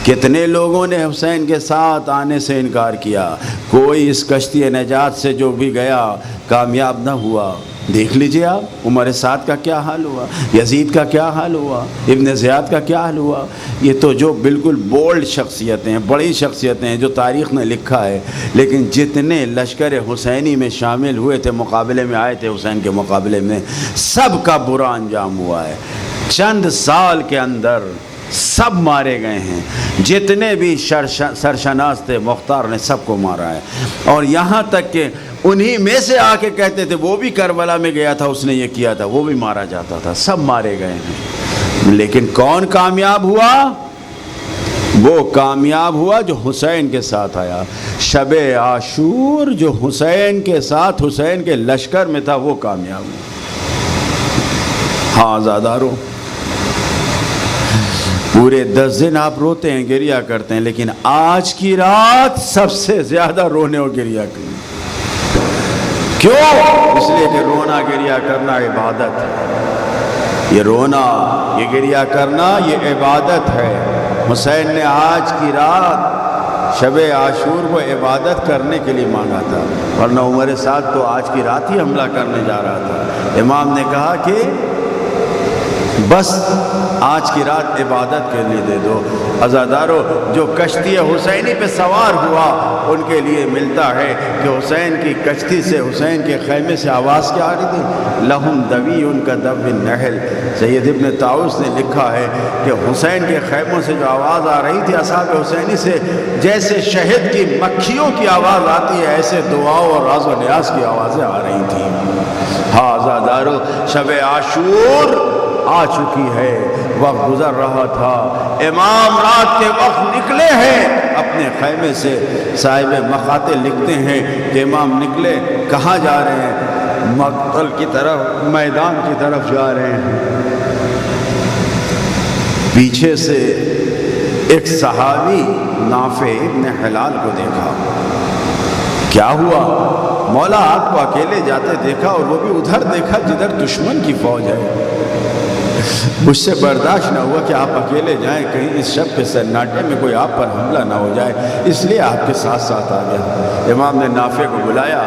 کتنے لوگوں نے حسین کے ساتھ آنے سے انکار کیا، کوئی اس کشتی نجات سے جو بھی گیا کامیاب نہ ہوا۔ دیکھ لیجئے آپ عمر سعد کا کیا حال ہوا، یزید کا کیا حال ہوا، ابن زیاد کا کیا حال ہوا۔ یہ تو جو بالکل بولڈ شخصیتیں ہیں، بڑی شخصیتیں ہیں جو تاریخ نے لکھا ہے، لیکن جتنے لشکر حسینی میں شامل ہوئے تھے، مقابلے میں آئے تھے حسین کے مقابلے میں، سب کا برا انجام ہوا ہے۔ چند سال کے اندر سب مارے گئے ہیں، جتنے بھی سرشناس تھے مختار نے سب کو مارا ہے، اور یہاں تک کہ انہی میں سے آ کے کہتے تھے وہ بھی کربلا میں گیا تھا، اس نے یہ کیا تھا، وہ بھی مارا جاتا تھا، سب مارے گئے ہیں۔ لیکن کون کامیاب ہوا؟ وہ کامیاب ہوا جو حسین کے ساتھ آیا۔ شب عاشور جو حسین کے ساتھ حسین کے لشکر میں تھا وہ کامیاب ہوا۔ ہاں عزادارو، پورے 10 دن آپ روتے ہیں، گریہ کرتے ہیں، لیکن آج کی رات سب سے زیادہ رونے اور گریہ کریں۔ کیوں؟ اس لیے کہ رونا گریہ کرنا عبادت ہے۔ یہ رونا، یہ گریہ کرنا، یہ عبادت ہے۔ حسین نے آج کی رات شب عاشور کو عبادت کرنے کے لیے مانگا تھا، ورنہ عمر سعد تو آج کی رات ہی حملہ کرنے جا رہا تھا۔ امام نے کہا کہ بس آج کی رات عبادت کے لیے دے دو۔ عزادارو، جو کشتی حسینی پہ سوار ہوا ان کے لیے ملتا ہے کہ حسین کی کشتی سے، حسین کے خیمے سے آواز کیا آ رہی تھی؟ لہم دوی ان کا دو النحل۔ سید ابن طاؤس نے لکھا ہے کہ حسین کے خیموں سے جو آواز آ رہی تھی اصحاب حسینی سے، جیسے شہد کی مکھیوں کی آواز آتی ہے، ایسے دعاؤں اور راز و نیاز کی آوازیں آ رہی تھیں۔ ہاں عزادارو، شب عاشور آ چکی ہے، وقت گزر رہا تھا، امام رات کے وقت نکلے ہیں اپنے خیمے سے۔ صاحب مقاتل لکھتے ہیں کہ امام نکلے، کہاں جا رہے ہیں؟ مقتل کی طرف، میدان کی طرف جا رہے ہیں۔ پیچھے سے ایک صحابی نافع ابن حلال کو دیکھا۔ کیا ہوا؟ مولا آپ کو اکیلے جاتے دیکھا، اور وہ بھی ادھر دیکھا جدھر دشمن کی فوج ہے۔ مجھ سے برداشت نہ ہوا کہ آپ اکیلے جائیں، کہیں اس شب کے سناٹے میں کوئی آپ پر حملہ نہ ہو جائے، اس لیے آپ کے ساتھ ساتھ آ گیا۔ امام نے نافع کو بلایا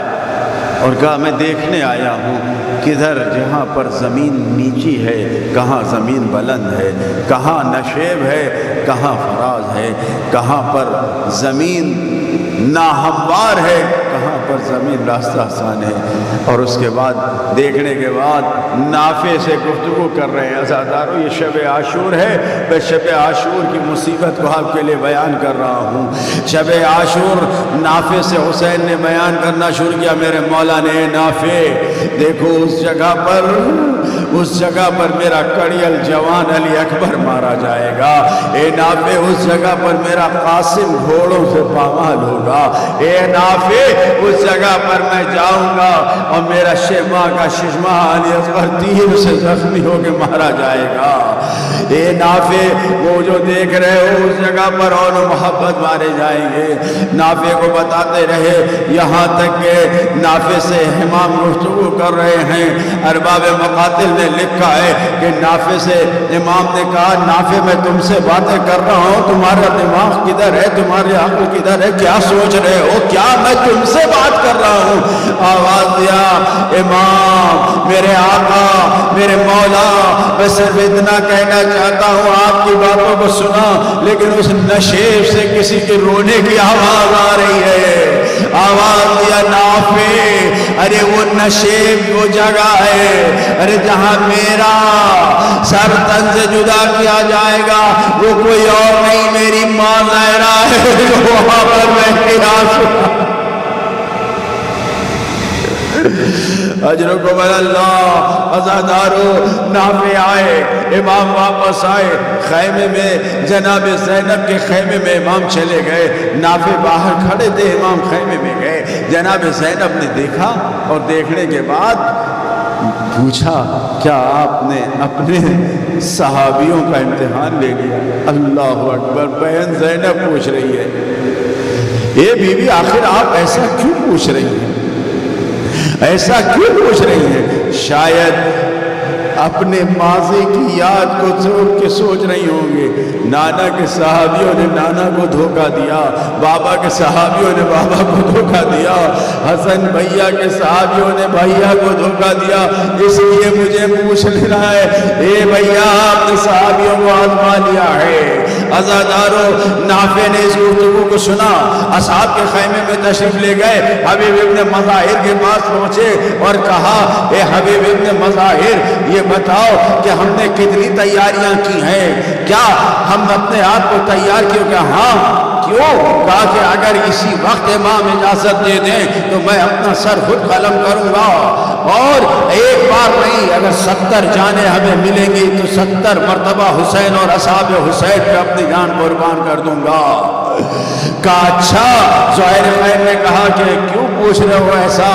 اور کہا میں دیکھنے آیا ہوں کدھر جہاں پر زمین نیچی ہے کہاں زمین بلند ہے، کہاں نشیب ہے کہاں فراز ہے، کہاں پر زمین ناہموار ہے کہاں پر زمین راستہ آسان ہے۔ اور اس کے بعد دیکھنے کے بعد نافع سے گفتگو کر رہے ہیں۔ عزادارو، یہ شب عاشور ہے، میں شب عاشور کی مصیبت کو آپ کے لیے بیان کر رہا ہوں۔ شب عاشور نافع سے حسین نے بیان کرنا شروع کیا، میرے مولا نے، نافع دیکھو اس جگہ پر میرا کڑیل جوان علی اکبر مارا جائے گا، اے نافع اس جگہ پر میرا قاسم گھوڑوں سے پامال ہوگا، اے نافع اس جگہ پر میں جاؤں گا اور میرا شیما کا ششمہ علی اکبر تیر سے زخمی ہو کے مارا جائے گا۔ اے نافع وہ جو دیکھ رہے ہو اس جگہ پر اور محبت مارے جائیں گے۔ نافع کو بتاتے رہے یہاں تک کہ نافع سے امام گفتگو کر رہے ہیں۔ ارباب مقاتل نے لکھا ہے کہ نافع سے امام نے کہا، نافع میں تم سے باتیں کر رہا ہوں، تمہارا دماغ کدھر ہے، تمہاری عقل کدھر ہے، کیا سوچ رہے ہو، کیا میں تم سے بات کر رہا ہوں؟ آواز دیا، امام میرے آقا میرے مولا، میں صرف اتنا کہنا چاہتا ہوں، آپ کی باتوں کو سنا لیکن اس نشیب سے کسی کے رونے کی آواز آ رہی ہے۔ آواز دیا، نافع ارے وہ نشیب وہ جگہ ہے، ارے جہاں میرا سر تن سے جدا کیا جائے گا، وہ کوئی اور نہیں میری ماں زہرا ہے جو وہاں پر رہ کے آنسو اجرکم اللہ۔ عزادارو نافع آئے، امام واپس آئے، خیمے میں جناب زینب کے خیمے میں امام چلے گئے، نافع باہر کھڑے تھے، امام خیمے میں گئے، جناب زینب نے دیکھا اور دیکھنے کے بعد پوچھا کیا آپ نے اپنے صحابیوں کا امتحان لے لیا؟ اللہ اکبر، بہن زینب پوچھ رہی ہے، اے بی بی آخر آپ ایسا کیوں پوچھ رہی ہیں؟ ایسا کیوں پوچھ رہی ہیں؟ شاید اپنے ماضی کی یاد کو سوچ رہی ہوں گے، نانا کے صحابیوں نے نانا کو دھوکہ دیا، بابا کے صحابیوں نے بابا کو دھوکہ دیا، حسن بھیا کے صحابیوں نے بھیا کو دھوکہ دیا، اس لیے مجھے پوچھ لینا ہے، اے بھیا آپ نے صحابیوں کو آزما لیا ہے۔ عزادارو نافع نے اس گفتگو کو سنا، اصحاب کے خیمے میں تشریف لے گئے، حبیب ابن مظاہر کے پاس پہنچے اور کہا اے حبیب ابن مظاہر یہ بتاؤ کہ ہم نے کتنی تیاریاں کی ہیں، کیا ہم اپنے آپ کو تیار کیوں؟ کہ ہاں کیوں؟ کہا کہ اگر اسی وقت امام اجازت دے دیں تو میں اپنا سر خود قلم کروں گا، اور ایک بار نہیں اگر 70 جانیں ہمیں ملیں گی تو 70 مرتبہ حسین اور اصحاب حسین پہ اپنی جان قربان کر دوں گا۔ کہا اچھا۔ زہیر خیر نے کہا کہ کیوں پوچھ رہے ہو ایسا؟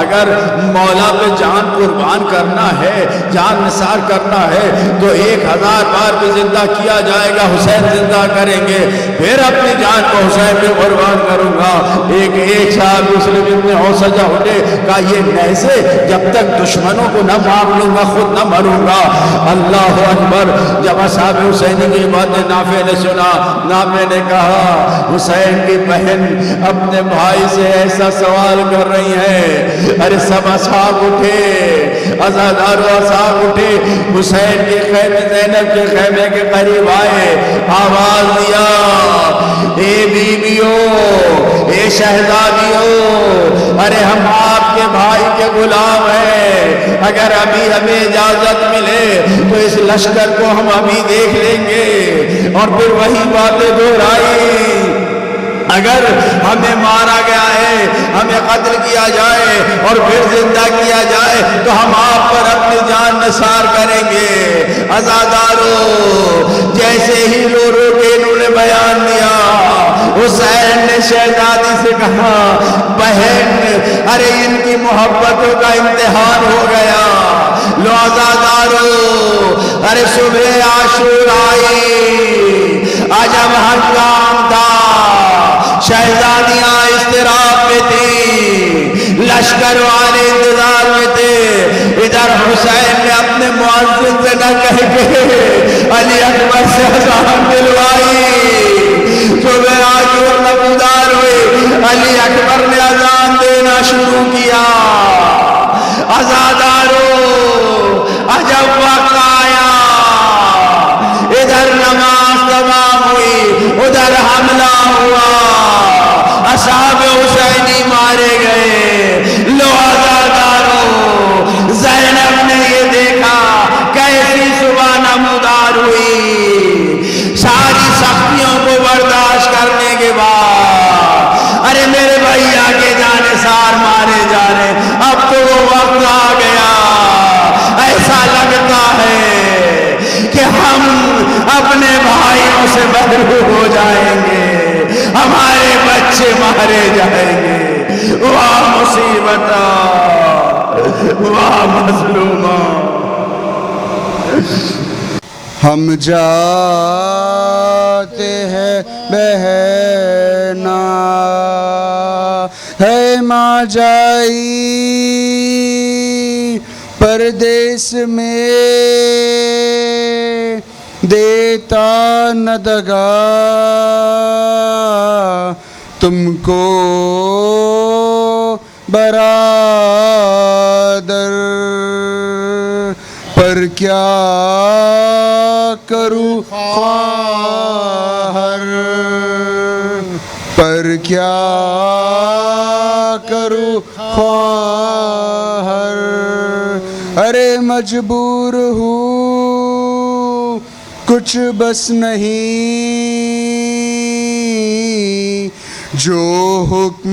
اگر مولا پہ جان قربان کرنا ہے، جان نثار کرنا ہے تو 1000 بار بھی زندہ کیا جائے گا، حسین زندہ کریں گے، پھر اپنی جان کو حسین پہ قربان کروں گا۔ ایک صاحب مسلم ابن اوسجہ اٹھے، کہا یہ نیزے جب تک دشمنوں کو نہ مار لوں گا خود نہ مروں گا۔ اللہ اکبر۔ جب اصحاب حسینی کی باتیں نافع نے سنا، نافع نے کہا حسین کی بہن اپنے بھائی سے ایسا سوال کر رہی ہے۔ ارے سب اصحاب اٹھے، عزادار و اصحاب اٹھے، حسین کے خیمے زینب کے خیمے کے قریب آئے، آواز دیا اے بیویوں، اے شہزادیوں، ارے ہم آپ کے بھائی کے غلام ہیں، اگر ابھی ہمیں اجازت ملے تو اس لشکر کو ہم ابھی دیکھ لیں گے۔ اور پھر وہی باتیں دہرائی، اگر ہمیں مارا گیا ہے، ہمیں قتل کیا جائے اور پھر زندہ کیا جائے تو ہم آپ پر اپنی جان نثار کریں گے۔ عزادارو جیسے ہی رو کے انہوں نے بیان دیا، حسین نے شہزادی سے کہا بہن ارے ان کی محبتوں کا امتحان ہو گیا۔ لو عزادارو ارے صبح عاشور آئی، عجب ہنگام تھا، شہزادیاں اضطراب میں تھیں، لشکر والے انتظار میں تھے۔ ادھر حسین نے اپنے مؤذن سے نہ کہہ کے علی اکبر سے اذان دلوائی، صبح عاشور نمودار ہوئی، علی اکبر نے اذان دینا شروع کیا۔ عزادارو عجب وقت آیا، ادھر نماز تمام ہوئی، ادھر حملہ ہوا، اصحاب حسینی مارے گئے۔ لو عزادارو زینب نے یہ دیکھا کیسی صبح نمودار ہوئی، ساری سختیوں کو برداشت کرنے کے بعد ارے میرے بھیا کے جانثار مارے جا رہے، اب تو وہ وقت آ گیا، ایسا لگتا ہے کہ ہم اپنے بھائیوں سے محروم ہو جائیں گے، ہمارے بچے مارے جائیں گے۔ واہ مصیبت، واہ مظلومہ۔ ہم جاتے ہیں بہنا ہے ماں جائی پردیس میں، دیتا نہ دگا تم کو برادر، پر کیا کروں خواہر، پر کیا کروں خواہر، ارے مجبور ہوں کچھ بس نہیں، جو حکم